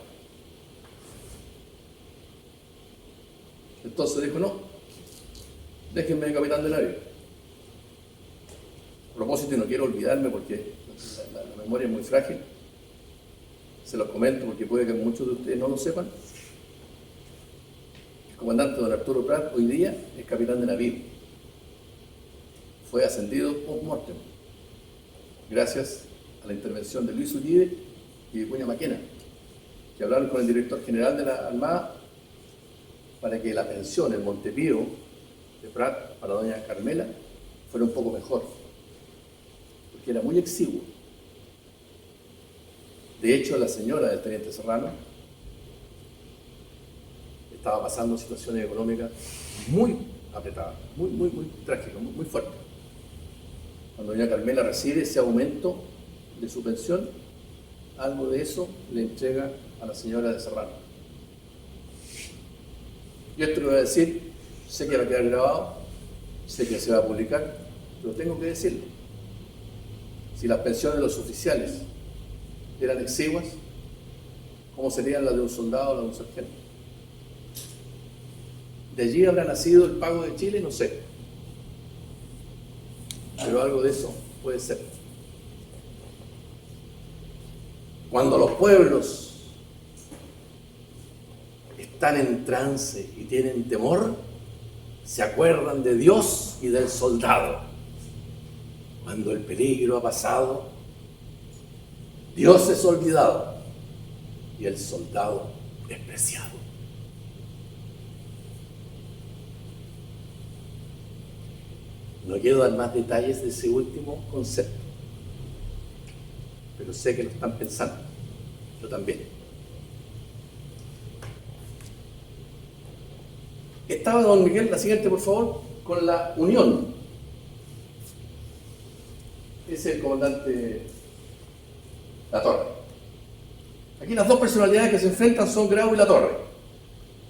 Entonces dijo: no, déjenme de capitán de navío. A propósito, y no quiero olvidarme porque la memoria es muy frágil, se los comento porque puede que muchos de ustedes no lo sepan. El comandante don Arturo Prat hoy día es capitán de navío. Fue ascendido post-mortem, gracias a la intervención de Luis Uribe y Vicuña Maquena, que hablaron con el director general de la Armada para que la pensión en Montepío de Prat para doña Carmela fuera un poco mejor, porque era muy exiguo. De hecho, la señora del teniente Serrano estaba pasando situaciones económicas muy apretadas, muy trágicas, muy fuertes. Cuando doña Carmela recibe ese aumento de su pensión, algo de eso le entrega a la señora de Serrano. Yo esto lo voy a decir, sé que va a quedar grabado, sé que se va a publicar, pero tengo que decirlo. Si las pensiones de los oficiales eran exiguas, ¿cómo serían las de un soldado o las de un sargento? ¿De allí habrá nacido el pago de Chile? No sé. Pero algo de eso puede ser. Cuando los pueblos están en trance y tienen temor, se acuerdan de Dios y del soldado. Cuando el peligro ha pasado, Dios es olvidado y el soldado despreciado. No quiero dar más detalles de ese último concepto, pero sé que lo están pensando, yo también. Estaba don Miguel, la siguiente por favor, con la Unión. Ese es el comandante Latorre. Aquí las dos personalidades que se enfrentan son Grau y Latorre.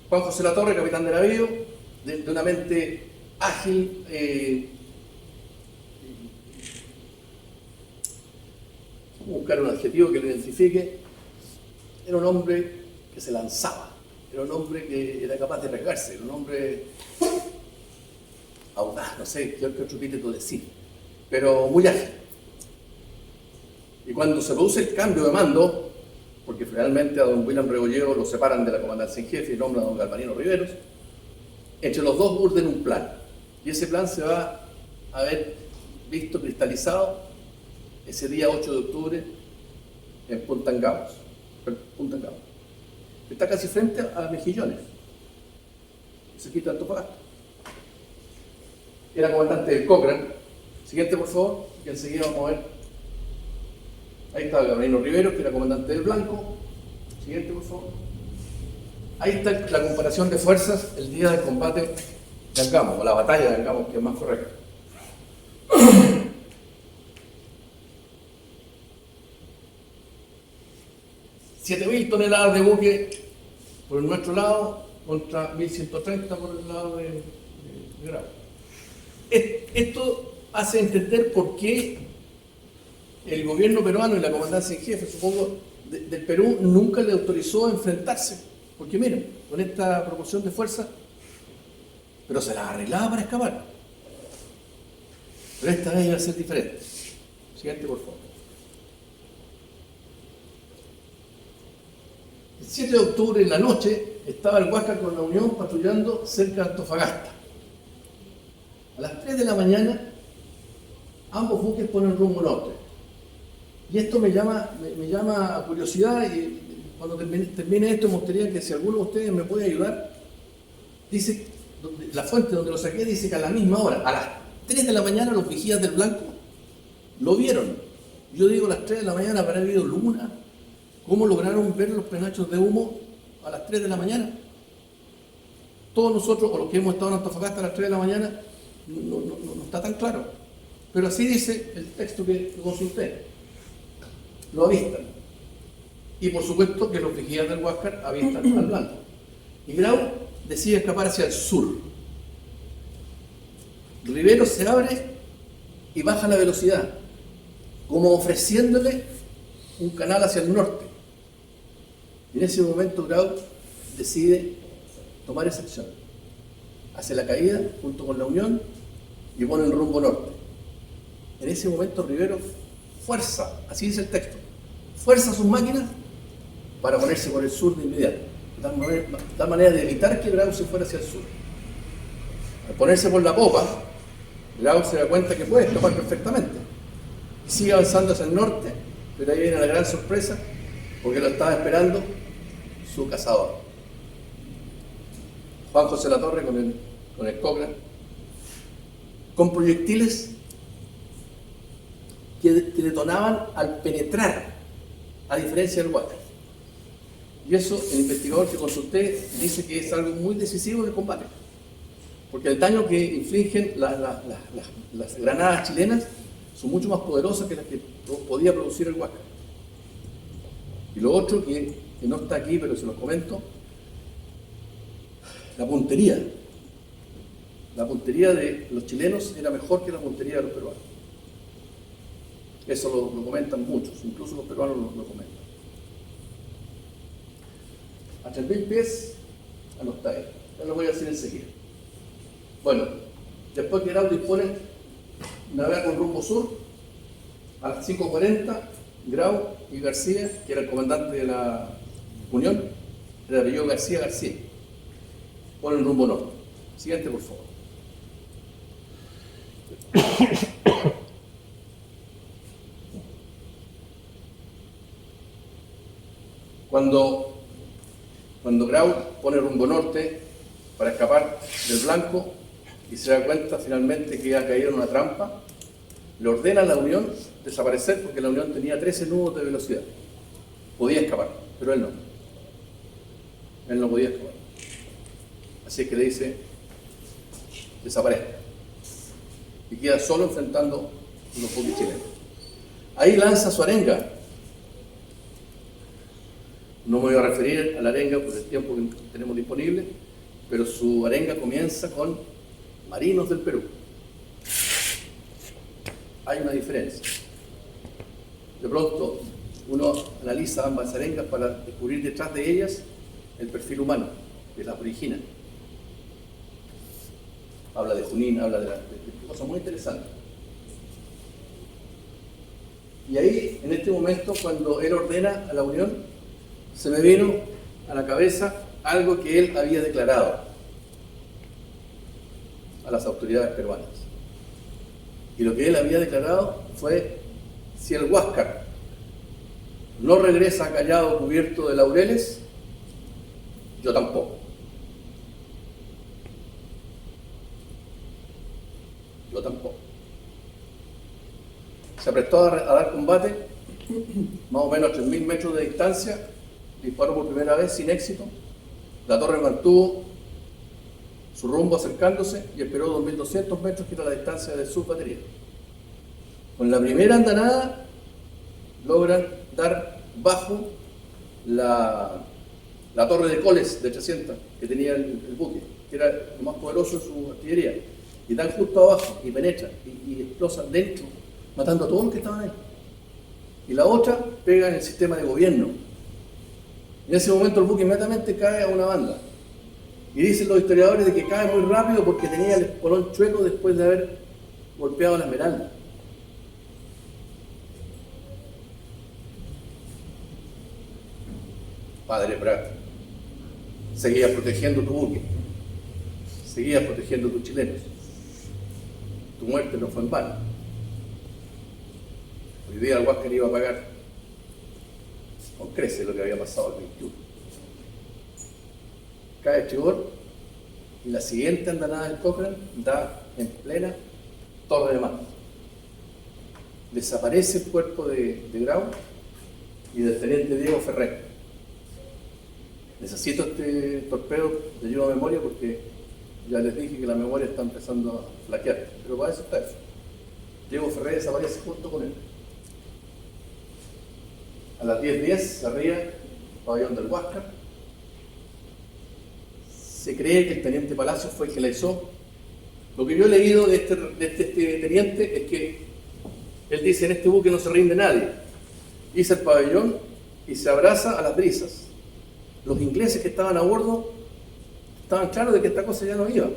Juan José Latorre, capitán de navío, de una mente ágil, buscar un adjetivo que lo identifique. Era un hombre que se lanzaba, era un hombre que era capaz de arriesgarse, era un hombre audaz, no sé qué otro epíteto decir, pero muy ágil. Y cuando se produce el cambio de mando, porque finalmente a don William Rebolledo lo separan de la comandancia en jefe y nombran a don Galvarino Riveros, entre los dos urden un plan, y ese plan se va a ver visto cristalizado ese día 8 de octubre en Punta Angamos. Está casi frente a Mejillones, cerquita de Antofagasta. Era comandante del Cochrane. Siguiente, por favor, que enseguida vamos a ver. Ahí está Galvarino Riveros, que era comandante del Blanco. Siguiente, por favor. Ahí está la comparación de fuerzas el día del combate de Angamos, o la batalla de Angamos, que es más correcta. 7.000 toneladas de buque por nuestro lado contra 1.130 por el lado de Grau. Esto hace entender por qué el gobierno peruano y la comandancia en jefe, supongo, del Perú nunca le autorizó a enfrentarse. Porque miren, con esta proporción de fuerza, pero se la arreglaba para escapar. Pero esta vez iba a ser diferente. Siguiente, por favor. El 7 de octubre en la noche estaba el Huáscar con la Unión patrullando cerca de Antofagasta. A las 3 de la mañana ambos buques ponen rumbo norte. Y esto me llama a curiosidad, y cuando termine esto me gustaría que si alguno de ustedes me puede ayudar. Dice, la fuente donde lo saqué dice que a la misma hora, a las 3 de la mañana, los vigías del Blanco lo vieron. Yo digo a las 3 de la mañana para haber habido luna. ¿Cómo lograron ver los penachos de humo a las 3 de la mañana? Todos nosotros, o los que hemos estado en Antofagasta a las 3 de la mañana, no está tan claro. Pero así dice el texto que consulté. Lo avistan. Y por supuesto que los vigías del Huáscar avistan al Blanco. Y Grau decide escapar hacia el sur. Rivero se abre y baja la velocidad, como ofreciéndole un canal hacia el norte. Y en ese momento Grau decide tomar esa acción. Hace la caída junto con la Unión y pone el rumbo norte. En ese momento Rivero fuerza, así dice el texto, fuerza sus máquinas para ponerse por el sur de inmediato, de tal manera de evitar que Grau se fuera hacia el sur. Al ponerse por la popa, Grau se da cuenta que puede escapar perfectamente. Sigue avanzando hacia el norte, pero ahí viene la gran sorpresa, porque lo estaba esperando su cazador. Juan José Latorre con el Cochrane, con proyectiles que detonaban al penetrar, a diferencia del Huáscar. Y eso, el investigador que consulté dice que es algo muy decisivo del combate, porque el daño que infligen las granadas chilenas son mucho más poderosas que las que podía producir el Huáscar. Y lo otro que no está aquí, pero se los comento, la puntería. La puntería de los chilenos era mejor que la puntería de los peruanos. Eso lo comentan muchos, incluso los peruanos lo comentan. A 3.000 pies, anotáis. Ya lo voy a decir enseguida. Bueno, después que Grau dispone, navega con rumbo sur, a las 5:40, Grau y García, que era el comandante de la Unión, el apellido García, ponen rumbo norte. Siguiente, por favor. Cuando Grau pone rumbo norte para escapar del blanco y se da cuenta finalmente que ha caído en una trampa, le ordena a la Unión desaparecer porque la Unión tenía 13 nudos de velocidad. Podía escapar, pero él no. Él no podía escapar. Así es que le dice, desaparezca. Y queda solo enfrentando los buques chilenos. Ahí lanza su arenga. No me voy a referir a la arenga por el tiempo que tenemos disponible, pero su arenga comienza con marinos del Perú. Hay una diferencia. De pronto uno analiza ambas arengas para descubrir detrás de ellas el perfil humano, que las origina. Habla de Junín, habla de cosas muy interesantes. Y ahí, en este momento, cuando él ordena a la Unión, se me vino a la cabeza algo que él había declarado a las autoridades peruanas. Y lo que él había declarado fue: si el Huáscar no regresa a Callao cubierto de laureles, yo tampoco. Yo tampoco. Se prestó a dar combate, más o menos a 3.000 metros de distancia, disparó por primera vez sin éxito. Latorre mantuvo su rumbo acercándose y esperó 2.200 metros, que era la distancia de su batería. Con la primera andanada logran dar bajo la torre de coles de 300 que tenía el buque, que era lo más poderoso de su artillería, y dan justo abajo y penetran y explosan dentro, matando a todos los que estaban ahí. Y la otra pega en el sistema de gobierno. En ese momento el buque inmediatamente cae a una banda. Y dicen los historiadores de que cae muy rápido porque tenía el espolón chueco después de haber golpeado la Esmeralda. Padre Prat, seguías protegiendo tu buque, seguías protegiendo tus chilenos. Tu muerte no fue en vano. Hoy día el Huáscar iba a pagar con creces lo que había pasado el 21. Cae estribor y la siguiente andanada del Cochrane da en plena torre de mar. Desaparece el cuerpo de Grau y del teniente Diego Ferrer. Necesito este torpedo de ayuda a memoria porque ya les dije que la memoria está empezando a flaquear, pero para eso está eso. Diego Ferrer desaparece junto con él. A las 10:10 se arría el pabellón del Huáscar. Se cree que el teniente Palacios fue el que la hizo. Lo que yo he leído de este teniente es que él dice: en este buque no se rinde nadie. Hizo el pabellón y se abraza a las brisas. Los ingleses que estaban a bordo estaban claros de que esta cosa ya no iba.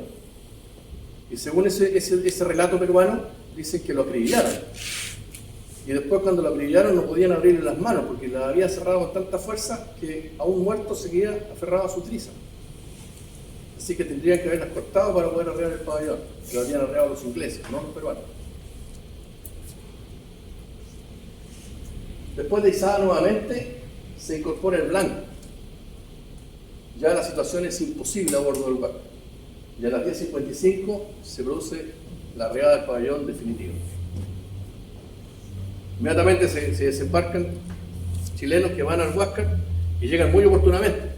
Y según ese relato peruano, dicen que lo acribillaron. y después cuando la acribillaron no podían abrirle las manos porque la había cerrado con tanta fuerza que a un muerto seguía aferrado a su triza. Así que tendrían que haberlas cortado para poder arrear el pabellón. Lo habían arreado los ingleses, no los peruanos. Después de izada nuevamente, se incorpora el blanco. Ya la situación es imposible a bordo del barco. Y a las 10:55 se produce la arreada del pabellón definitiva. Inmediatamente se desembarcan chilenos que van al Huáscar y llegan muy oportunamente,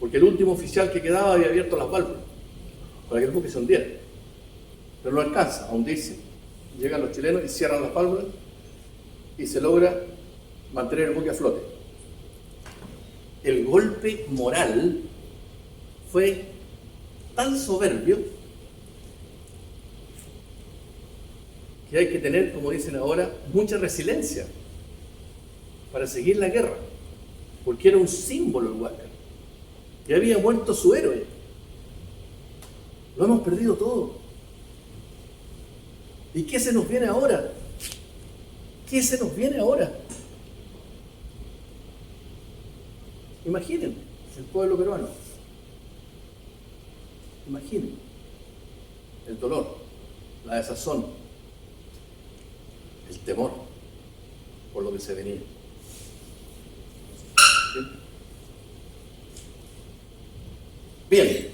porque el último oficial que quedaba había abierto las válvulas para que el buque se hundiera. Pero no alcanza a hundirse. Llegan los chilenos y cierran las válvulas y se logra mantener el buque a flote. El golpe moral fue tan soberbio que hay que tener, como dicen ahora, mucha resiliencia para seguir la guerra, porque era un símbolo el Huáscar. Y había muerto su héroe. Lo hemos perdido todo. ¿Y qué se nos viene ahora? ¿Qué se nos viene ahora? Imaginen el pueblo peruano. Imaginen el dolor, la desazón, el temor por lo que se venía. Bien,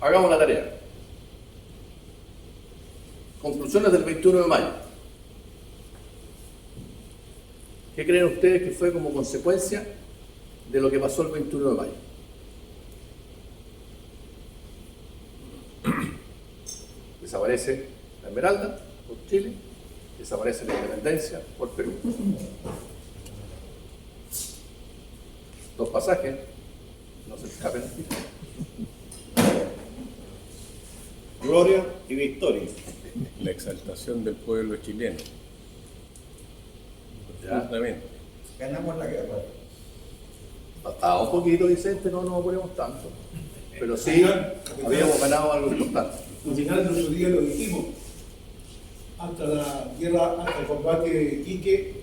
hagamos la tarea. Conclusiones del 21 de mayo. ¿Qué creen ustedes que fue como consecuencia de lo que pasó el 21 de mayo? Desaparece la Esmeralda por Chile, desaparece la independencia por Perú. 2 pasajes, no se escapen. Gloria y victoria. La exaltación del pueblo chileno. Ya. Justamente. Ganamos la guerra. Faltaba un poquito, Vicente, no nos apuremos tanto. Pero sí, habíamos ganado algo importante. Al final de nuestro día lo dijimos, hasta la guerra, hasta el combate de Iquique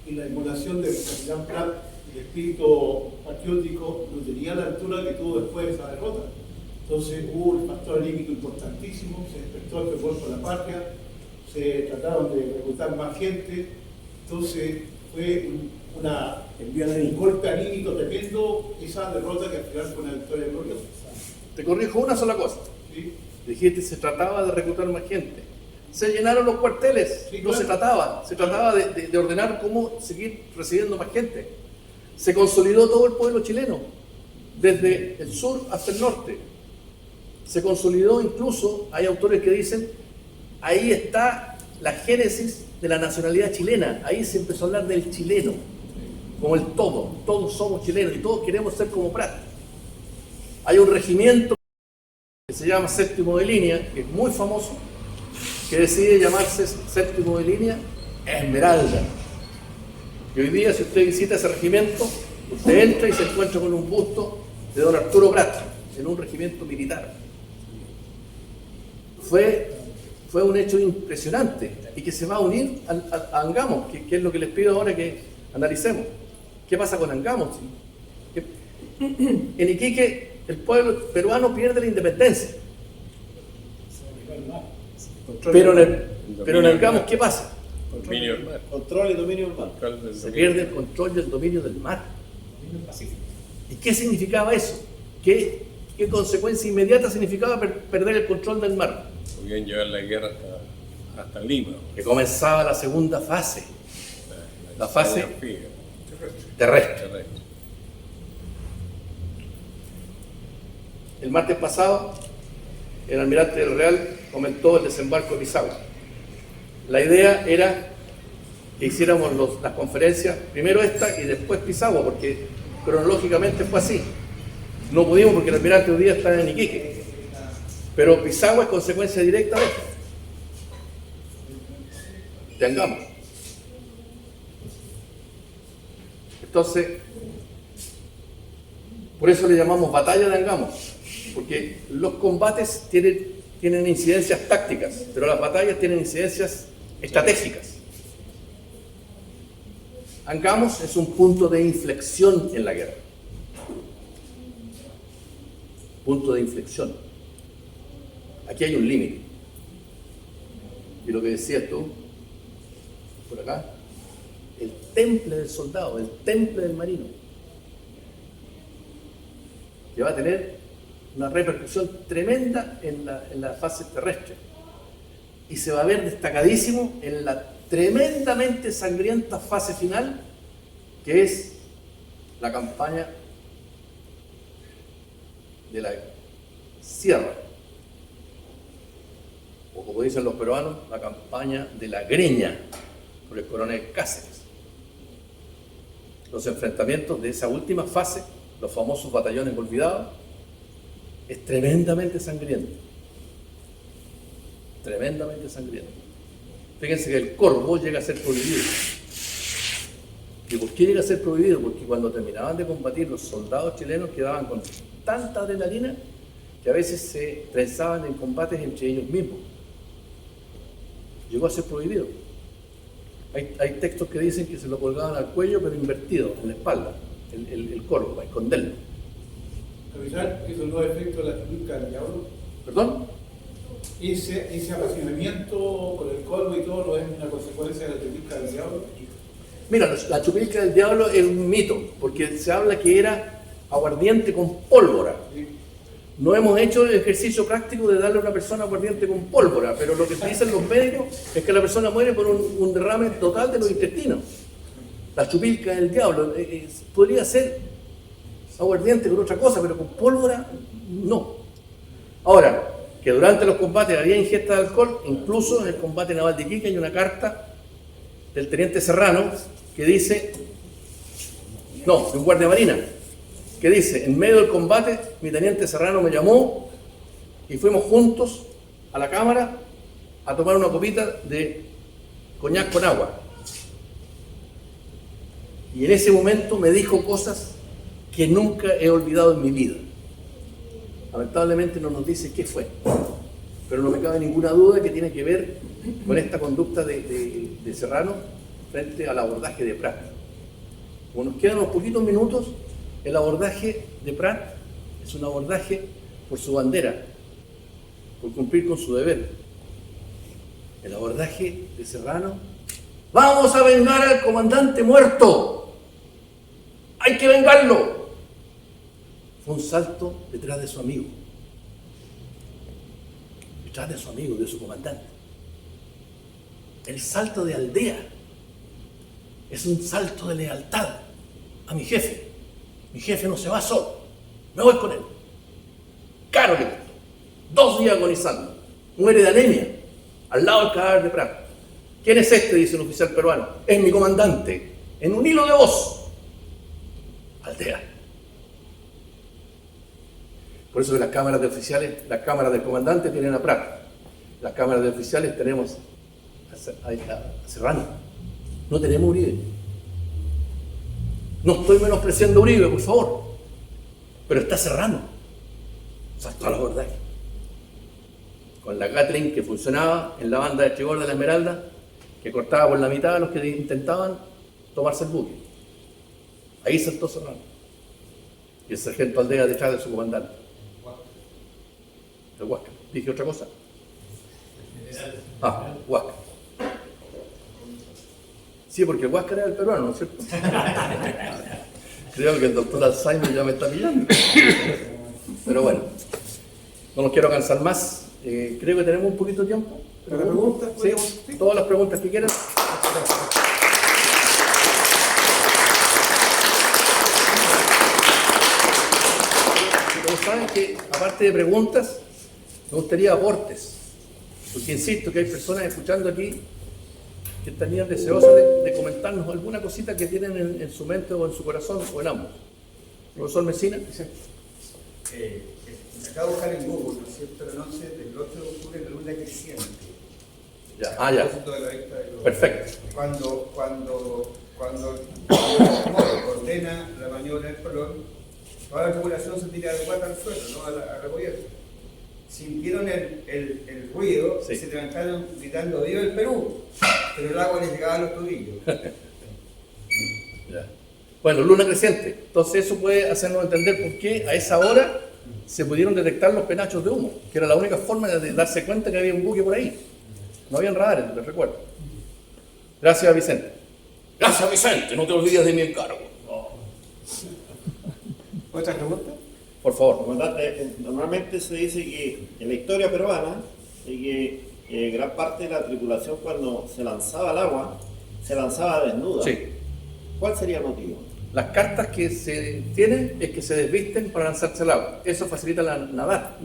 y la inmolación del capitán Prat, el espíritu patriótico no tenía la altura que tuvo después de esa derrota. Entonces hubo un factor anímico importantísimo, se despertó el fervor por la patria, se trataron de reclutar más gente, entonces fue un golpe anímico tremendo esa derrota que al final fue una victoria gloriosa. Te corrijo una sola cosa. ¿Sí? Dijiste, se trataba de reclutar más gente. Se llenaron los cuarteles, Sí, no claro. se trataba de ordenar cómo seguir recibiendo más gente. Se consolidó todo el pueblo chileno, desde el sur hasta el norte. Se consolidó incluso, hay autores que dicen, ahí está la génesis de la nacionalidad chilena, ahí se empezó a hablar del chileno, como el todo, todos somos chilenos y todos queremos ser como Prat. Hay un regimiento que se llama Séptimo de Línea, que es muy famoso, que decide llamarse Séptimo de Línea Esmeralda. Y hoy día, si usted visita ese regimiento, usted entra y se encuentra con un busto de don Arturo Prat, en un regimiento militar. Fue un hecho impresionante y que se va a unir a Angamos, que es lo que les pido ahora que analicemos. ¿Qué pasa con Angamos? En Iquique el pueblo peruano pierde la independencia. Pero en Angamos, ¿qué pasa? Dominio del mar. Control y dominio del mar. Control del Se dominio. pierde el control y el dominio del mar. ¿Y qué significaba eso? ¿Qué consecuencia inmediata significaba perder el control del mar? Podían llevar la guerra hasta Lima. Que comenzaba la segunda fase, la fase fija, terrestre. terrestre. El martes pasado, el almirante del Real comentó el desembarco de Pisagua. La idea era que hiciéramos las conferencias, primero esta y después Pisagua, porque cronológicamente fue así. No pudimos porque el almirante hoy día está en Iquique, pero Pisagua es consecuencia directa de esto. De Angamos. Entonces, por eso le llamamos batalla de Angamos, porque los combates tienen incidencias tácticas, pero las batallas tienen incidencias estratégicas. Angamos es un punto de inflexión en la guerra. Punto de inflexión. Aquí hay un límite. Y lo que decías tú, por acá, el temple del soldado, el temple del marino, que va a tener una repercusión tremenda en la fase terrestre. Y se va a ver destacadísimo en la tremendamente sangrienta fase final, que es la campaña de la sierra, o como dicen los peruanos, la campaña de la Greña, por el coronel Cáceres. Los enfrentamientos de esa última fase, los famosos batallones olvidados, es tremendamente sangriento. Tremendamente sangriento. Fíjense que el Corvo llega a ser prohibido. ¿Y por qué llega a ser prohibido? Porque cuando terminaban de combatir, los soldados chilenos quedaban con tanta adrenalina que a veces se trenzaban en combates entre ellos mismos. Llegó a ser prohibido. Hay textos que dicen que se lo colgaban al cuello, pero invertido, en la espalda, el Corvo, para esconderlo. Capitán, ¿eso no es efecto de la chupilca del diablo? ¿Perdón? Ese apasionamiento con el Corvo y todo no es una consecuencia de la chupilca del diablo. Mira, la chupilca del diablo es un mito, porque se habla que era aguardiente con pólvora. No hemos hecho el ejercicio práctico de darle a una persona aguardiente con pólvora, pero lo que dicen los médicos es que la persona muere por un derrame total de los intestinos. La chupilca del diablo podría ser aguardiente con otra cosa, pero con pólvora no. Ahora, que durante los combates había ingesta de alcohol, incluso en el combate naval de Iquique hay una carta del teniente Serrano que dice, no, de un guardia marina, que dice, en medio del combate, mi teniente Serrano me llamó y fuimos juntos a la cámara a tomar una copita de coñac con agua. Y en ese momento me dijo cosas que nunca he olvidado en mi vida. Lamentablemente no nos dice qué fue, pero no me cabe ninguna duda que tiene que ver con esta conducta de Serrano frente al abordaje de Prat. Como nos quedan unos poquitos minutos, el abordaje de Prat es un abordaje por su bandera, por cumplir con su deber. El abordaje de Serrano, ¡vamos a vengar al comandante muerto! ¡Hay que vengarlo! Fue un salto detrás de su amigo, detrás de su amigo, de su comandante. El salto de aldea es un salto de lealtad a mi jefe. Mi jefe no se va solo, me voy con él. Caro le costó. 2 días agonizando, muere de anemia, al lado del cadáver de Prat. ¿Quién es este?, dice un oficial peruano. Es mi comandante, en un hilo de voz. Aldea. Por eso que las cámaras de oficiales, las cámaras del comandante tienen a Prat. Las cámaras de oficiales tenemos a Serrano. No tenemos Uribe. No estoy menospreciando a Uribe, por favor. Pero está Serrano. Saltó a la abordaje. Con la Gatling que funcionaba en la banda de Trigor de la Esmeralda, que cortaba por la mitad a los que intentaban tomarse el buque. Ahí saltó Serrano. Y el sargento Aldea detrás de su comandante. El Huáscar. ¿Dije otra cosa? Ah, Huáscar. Sí, porque el Huáscar era el peruano, ¿no es cierto? Creo que el doctor Alzheimer ya me está pillando. Pero bueno, no los quiero cansar más. Creo que tenemos un poquito de tiempo. ¿Para preguntas? Sí, todas las preguntas que quieran. Ustedes saben que, aparte de preguntas, me gustaría aportes. Porque insisto que hay personas escuchando aquí que estarían deseosas de comentarnos alguna cosita que tienen en su mente o en su corazón o en ambos. Profesor Mesina. Acabo de buscar en Google, ¿no es cierto?, la noche del 8 de octubre, la luna creciente. Ya. Perfecto. Cuando Moro ordena la maniobra del Colón, toda la tripulación se tira de guata al suelo, ¿no?, a rebollar. Sintieron el ruido, sí, y se levantaron gritando "¡Viva el Perú!", pero el agua les llegaba a los tobillos. Ya. Bueno, luna creciente. Entonces eso puede hacernos entender por qué a esa hora se pudieron detectar los penachos de humo, que era la única forma de darse cuenta que había un buque por ahí. No habían radares, les recuerdo. Gracias, Vicente. Gracias, Vicente, no te olvides de mi encargo. ¿Otra pregunta? Por favor. Comandante, normalmente se dice que en la historia peruana, de que gran parte de la tripulación cuando se lanzaba al agua, se lanzaba desnuda. Sí. ¿Cuál sería el motivo? Las cartas que se tienen es que se desvisten para lanzarse al agua. Eso facilita la nadar.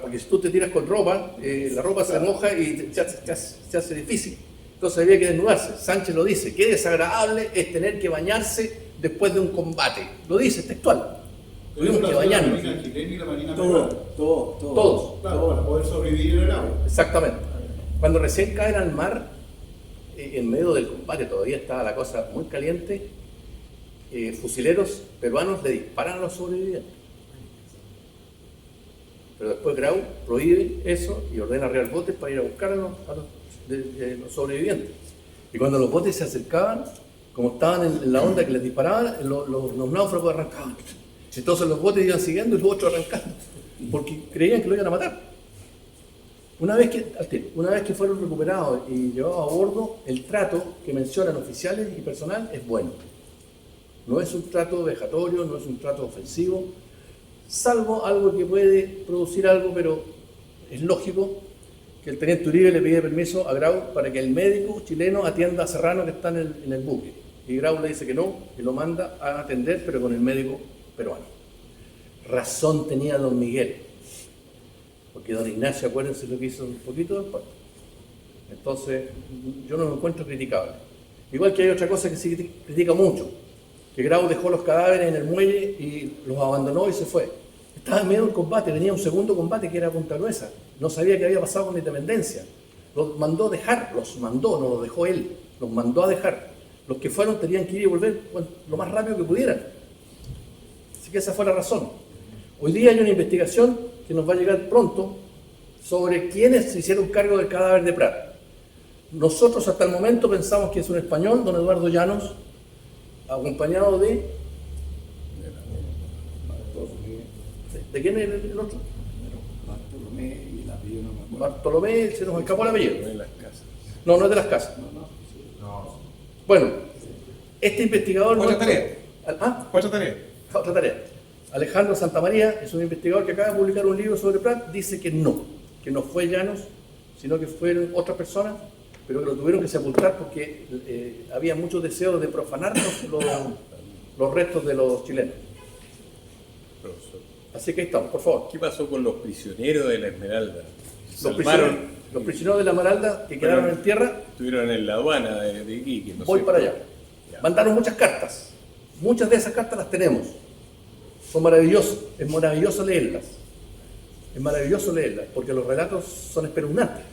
Porque si tú te tiras con ropa, la ropa se moja y se hace difícil. Entonces había que desnudarse. Sánchez lo dice, qué desagradable es tener que bañarse después de un combate. Lo dice textual. Tuvimos que bañarnos. La marina chilena y la marina peruana. Todos. Claro, para poder sobrevivir en el agua. Exactamente. Cuando recién caen al mar, en medio del combate, todavía estaba la cosa muy caliente, fusileros peruanos le disparan a los sobrevivientes. Pero después Grau prohíbe eso y ordena arriar botes para ir a buscar a los sobrevivientes. Y cuando los botes se acercaban, como estaban en la onda que les disparaban, los náufragos arrancaban. Entonces los botes iban siguiendo y los otros arrancando, porque creían que lo iban a matar. Una vez que fueron recuperados y llevados a bordo, el trato que mencionan oficiales y personal es bueno. No es un trato vejatorio, no es un trato ofensivo, salvo algo que puede producir algo, pero es lógico que el teniente Uribe le pide permiso a Grau para que el médico chileno atienda a Serrano que está en el buque. Y Grau le dice que no, y lo manda a atender, pero con el médico peruano. Razón tenía don Miguel, porque don Ignacio, acuérdense lo que hizo un poquito después. Entonces, yo no lo encuentro criticable. Igual que hay otra cosa que se critica mucho, que Grau dejó los cadáveres en el muelle y los abandonó y se fue. Estaba en medio del combate, venía un segundo combate que era Punta Gruesa. No sabía qué había pasado con la independencia. Los mandó dejar, no los dejó él, los mandó a dejar. Los que fueron tenían que ir y volver lo más rápido que pudieran. Así que esa fue la razón. Hoy día hay una investigación que nos va a llegar pronto sobre quiénes se hicieron cargo del cadáver de Prat. Nosotros hasta el momento pensamos que es un español, don Eduardo Llanos, acompañado de... ¿De quién es el otro? Bartolomé y el apellido no me acuerdo. Bartolomé, se nos escapó el apellido. No en las casas. No, no es de las casas. Bueno, este investigador... Otra tarea. ¿Ah? Otra tarea. Otra tarea. Alejandro Santamaría es un investigador que acaba de publicar un libro sobre Prat, dice que no fue Llanos, sino que fueron otras personas, pero que lo tuvieron que sepultar porque había muchos deseos de profanar los restos de los chilenos. Profesor, Así que ahí estamos, por favor. ¿qué pasó con los prisioneros de la Esmeralda? Los prisioneros de la Esmeralda que quedaron en tierra, Estuvieron en la aduana de Iquique. No voy sé. para allá. Ya. Mandaron muchas cartas. Muchas de esas cartas las tenemos. Son maravillosas. Es maravilloso leerlas. Es maravilloso leerlas porque los relatos son espeluznantes.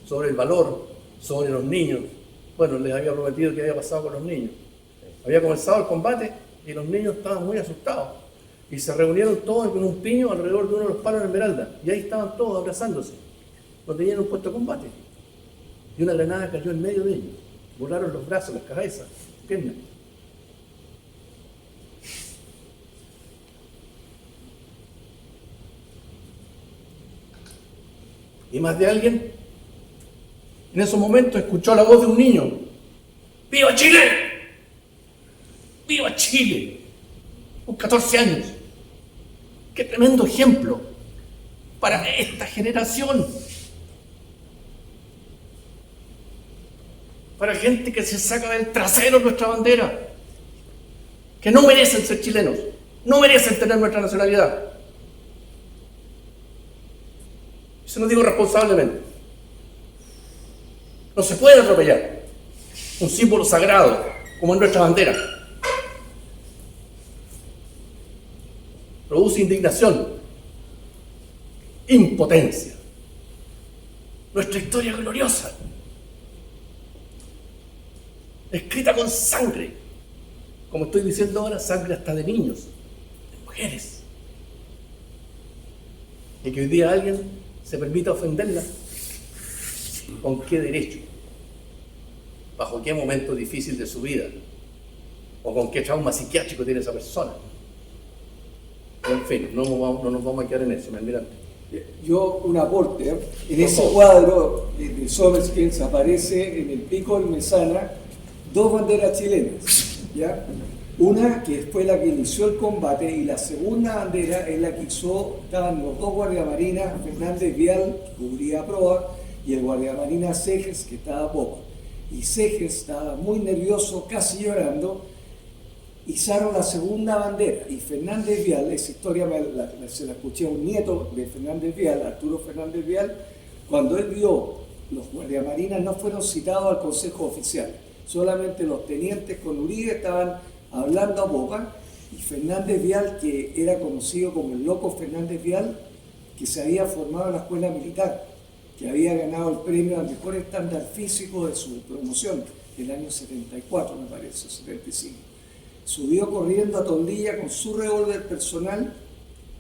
Sobre el valor, sobre los niños. Bueno, les había prometido que había pasado con los niños. Había comenzado el combate y los niños estaban muy asustados. Y se reunieron todos con un piño alrededor de uno de los palos de Esmeralda. Y ahí estaban todos abrazándose. No tenían un puesto de combate. Y una granada cayó en medio de ellos. Volaron los brazos, las cabezas, las piernas. Y más de alguien en esos momentos escuchó la voz de un niño. ¡Viva Chile! ¡Viva Chile! Con 14 años. ¡Qué tremendo ejemplo para esta generación! Para gente que se saca del trasero nuestra bandera, que no merecen ser chilenos, no merecen tener nuestra nacionalidad. Eso lo digo responsablemente. No se puede atropellar un símbolo sagrado como es nuestra bandera. Produce indignación, impotencia. Nuestra historia gloriosa, escrita con sangre, como estoy diciendo ahora, sangre hasta de niños, de mujeres. Y que hoy día alguien se permita ofenderla. ¿Con qué derecho? ¿Bajo qué momento difícil de su vida o con qué trauma psiquiátrico tiene esa persona. En fin, no nos vamos a quedar en eso, mi almirante. Yo, un aporte, en ese cuadro de Somerskins aparece en el pico del Mesana 2 banderas chilenas, ¿ya? Una que fue la que inició el combate y la segunda bandera es la que estaban los 2 guardiamarinas, Fernández Vial, que cubría proa, y el guardiamarina Seges, que estaba a popa. Y Seges estaba muy nervioso, casi llorando, izaron la segunda bandera, y Fernández Vial, esa historia se la escuché a un nieto de Fernández Vial, Arturo Fernández Vial, cuando él vio los guardiamarinas no fueron citados al Consejo Oficial, solamente los tenientes con Uribe estaban hablando a popa, y Fernández Vial, que era conocido como el loco Fernández Vial, que se había formado en la escuela militar, que había ganado el premio al mejor estándar físico de su promoción, el año 74 me parece, 75. Subió corriendo a Tondilla con su revólver personal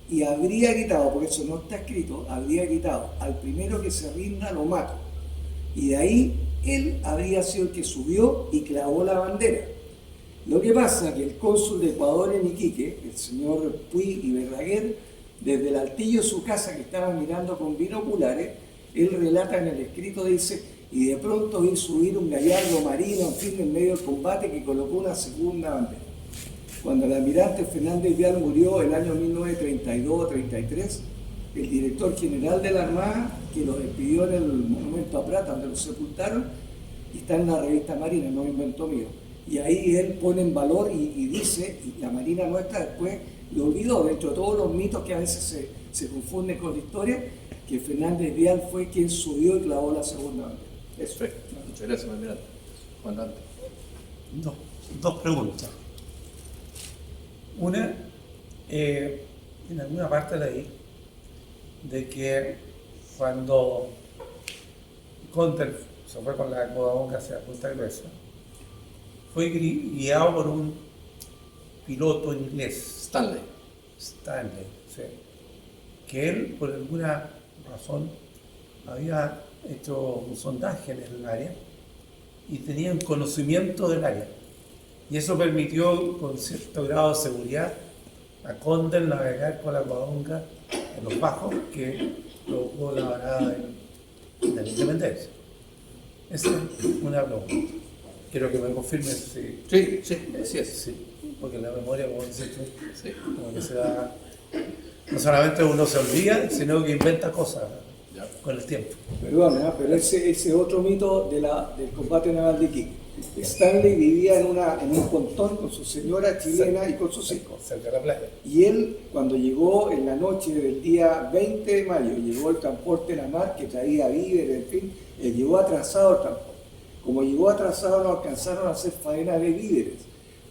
y habría gritado, por eso no está escrito, habría gritado, al primero que se rinda lo mato. Y de ahí él habría sido el que subió y clavó la bandera. Lo que pasa es que el cónsul de Ecuador en Iquique, el señor Puy y Verdaguer, desde el altillo de su casa que estaba mirando con binoculares, él relata en el escrito, dice, y de pronto vi subir un gallardo marino, en fin, en medio del combate, que colocó una segunda bandera. Cuando el almirante Fernández Vial murió el año 1932-33, el director general de la Armada, que lo despidió en el Monumento a Prat, donde lo sepultaron, y está en la revista Marina, no invento mío. Y ahí él pone en valor y dice, y la Marina nuestra después lo olvidó, dentro de todos los mitos que a veces se confunden con la historia, que Fernández Vial fue quien subió y clavó la segunda bandera. Eso. Perfecto. Muchas gracias, almirante. Juan Dante. Dos preguntas. Una, en alguna parte leí de que cuando Condell se fue con la Covadonga hacia Punta Gruesa, fue guiado por un piloto inglés, Stanley, sí, que él, por alguna razón, había hecho un sondaje en el área y tenía un conocimiento del área. Y eso permitió, con cierto grado de seguridad, a Condell navegar con la Covadonga en los bajos que provocó la varada de la independencia. Esa es una pregunta. Quiero que me confirmes si... Sí, así es. Sí, porque la memoria, como dices tú, Sí. como que se da... No solamente uno se olvida, sino que inventa cosas Ya. con el tiempo. Perdón, pero ese otro mito del combate naval de Iquique. Stanley vivía en un pontón con su señora chilena y con sus hijos. Cerca de la playa. Y él, cuando llegó en la noche del día 20 de mayo, llegó el transporte de la mar que traía víveres, en fin, llegó atrasado el transporte. Como llegó atrasado, no alcanzaron a hacer faena de víveres.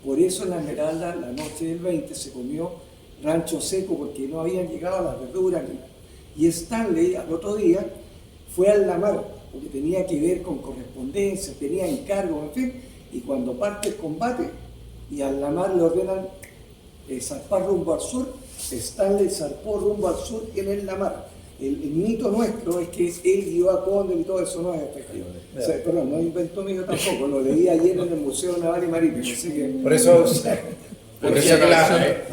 Por eso en la Esmeralda, la noche del 20, se comió rancho seco porque no habían llegado las verduras ni nada. Y Stanley, al otro día, fue al la mar, porque tenía que ver con correspondencia, tenía encargos, en fin, y cuando parte el combate y al la mar le ordenan zarpar rumbo al sur, Stanley zarpó rumbo al sur en el la mar. El mito nuestro es que él guió a Condell y todo eso no es efectivo. O sea, perdón, no inventó mío tampoco, lo leí ayer en el Museo Naval y Marítimo, así que... Por eso... Por eso la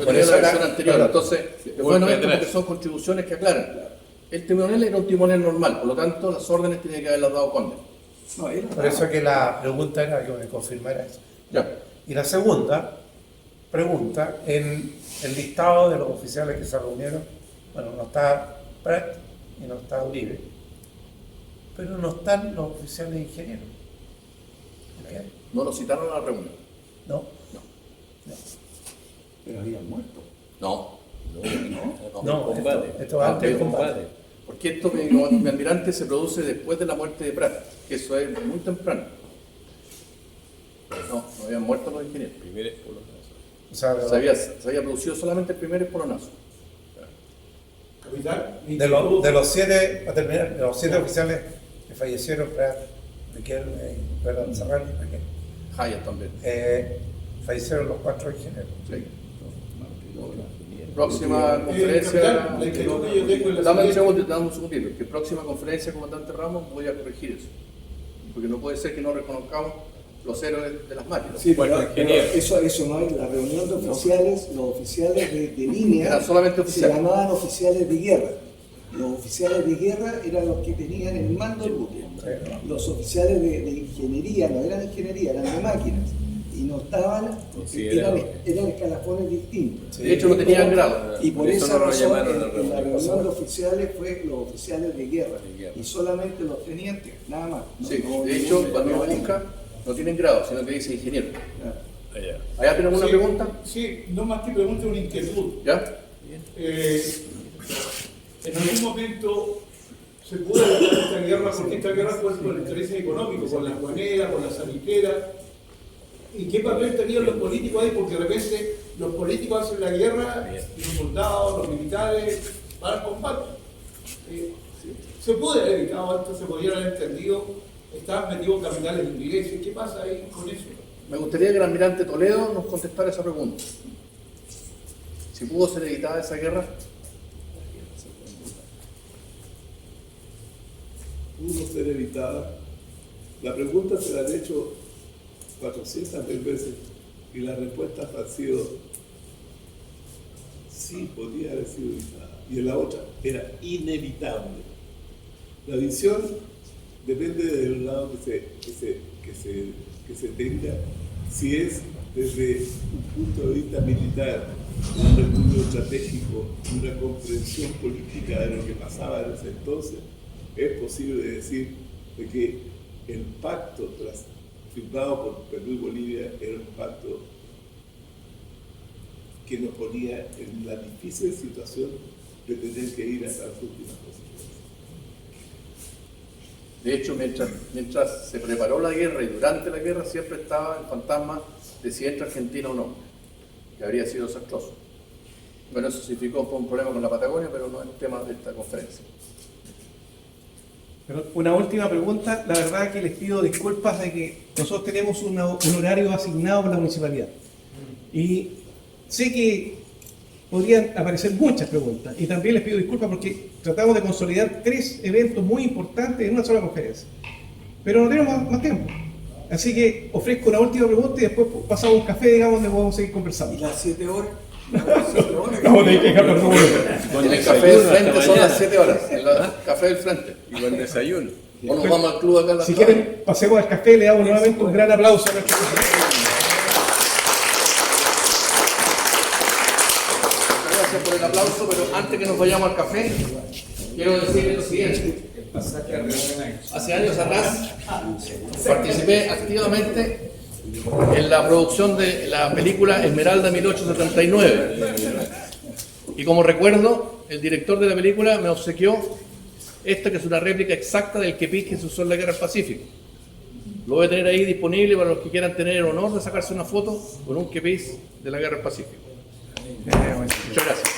versión anterior. Entonces, es bueno esto porque son contribuciones que aclaran. El timonel era un timonel normal, por lo tanto las órdenes tiene que haberlas dado Condell. Por eso que la pregunta era que me confirmara eso. Ya. Y la segunda pregunta, en el listado de los oficiales que se reunieron, bueno, no está Prat y no está Uribe, pero no están los oficiales ingenieros. ¿Ok? No lo citaron a la reunión. No. Pero habían muerto. No. No, combate. esto va antes del combate. Porque esto, mi almirante, se produce después de la muerte de Prat, que eso es muy temprano. No habían muerto los ingenieros. Primer espolonazo. O sea, Se había producido solamente el primer espolonazo. Capitán, de los siete, para terminar, de los 7 oficiales que fallecieron, Prat, Riquelme, perdón, Serrano y Riquelme, Hayek también. fallecieron los 4 ingenieros. Sí. Próxima conferencia. capitán, la inquietud que yo tengo es la Dame siguiente. un segundito. Que próxima conferencia, comandante Ramos, voy a corregir eso. Porque no puede ser que no reconozcamos los héroes de las máquinas. Sí, Bueno, pero ingeniero. eso no hay. La reunión de oficiales, los oficiales de línea Eran solamente se oficiales. llamaban oficiales de guerra. Los oficiales de guerra eran los que tenían el mando del buque. Los oficiales de ingeniería no eran de ingeniería, eran de máquinas. Y no estaban, Considerados. eran escalafones distintos. De hecho, no tenían grado. Y por Eso esa no lo razón, llamaron a en la reunión. reunión de oficiales fue los oficiales de guerra. De guerra. Y solamente los tenientes, nada más. No- Sí, no- de hecho, no- cuando uno busca, no tienen grado, sino que dice ingeniero. Allá. ¿Allá tenemos una Sí, pregunta? Sí, no más que pregunta, una inquietud. ¿Ya? En algún momento se pudo evitar esta guerra, porque esta guerra fue por intereses económicos, con las guaneras, con las saliqueras. ¿Y qué papel tenían los políticos ahí? Porque de repente los políticos hacen la guerra y los soldados, los militares van al combate. Se pudo haber evitado esto, se podría haber entendido, estaban metidos capitales ingleses. ¿Qué pasa ahí con eso? Me gustaría que el almirante Toledo nos contestara esa pregunta. Si pudo ser evitada esa guerra, pudo ser evitada. La pregunta se la han hecho 400.000 veces y las respuestas han sido sí, podría haber sido evitada. Y en la otra era inevitable. La visión depende del lado que se tenga, si es desde un punto de vista militar, un estudio estratégico, una comprensión política de lo que pasaba en ese entonces, es posible decir de que el pacto firmado por Perú y Bolivia era un pacto que nos ponía en la difícil situación de tener que ir hasta las últimas consecuencias. de hecho, mientras se preparó la guerra y durante la guerra siempre estaba el fantasma de si entra Argentina o no, que habría sido desastroso. Bueno, eso significó un problema con la Patagonia, pero no es el tema de esta conferencia. Pero una última pregunta, la verdad que les pido disculpas de que nosotros tenemos un horario asignado por la municipalidad. Y sé que podrían aparecer muchas preguntas. Y también les pido disculpas porque tratamos de consolidar 3 eventos muy importantes en una sola conferencia. Pero no tenemos más tiempo. Así que ofrezco una última pregunta y después pasamos a un café, digamos, donde podemos seguir ¿Y conversando. las 7 horas? Las 7 horas. Vamos a tener que dejarlo todo. En el café del frente son las 7 horas, en el café del frente. Y con desayuno. O nos vamos al club acá en la Si tarde. quieren, pasemos al café, le damos nuevamente un gran aplauso a nuestro presidente. Muchas gracias por el aplauso, pero antes que nos vayamos al café, quiero decirles lo siguiente. Hace años atrás participé activamente en la producción de la película Esmeralda 1879. Y como recuerdo, el director de la película me obsequió esta, que es una réplica exacta del kepis que se usó en la Guerra del Pacífico. Lo voy a tener ahí disponible para los que quieran tener el honor de sacarse una foto con un kepis de la Guerra del Pacífico. Muchas gracias.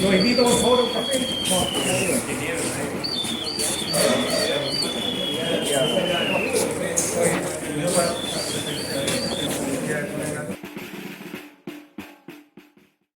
Los invito, por favor, a un café.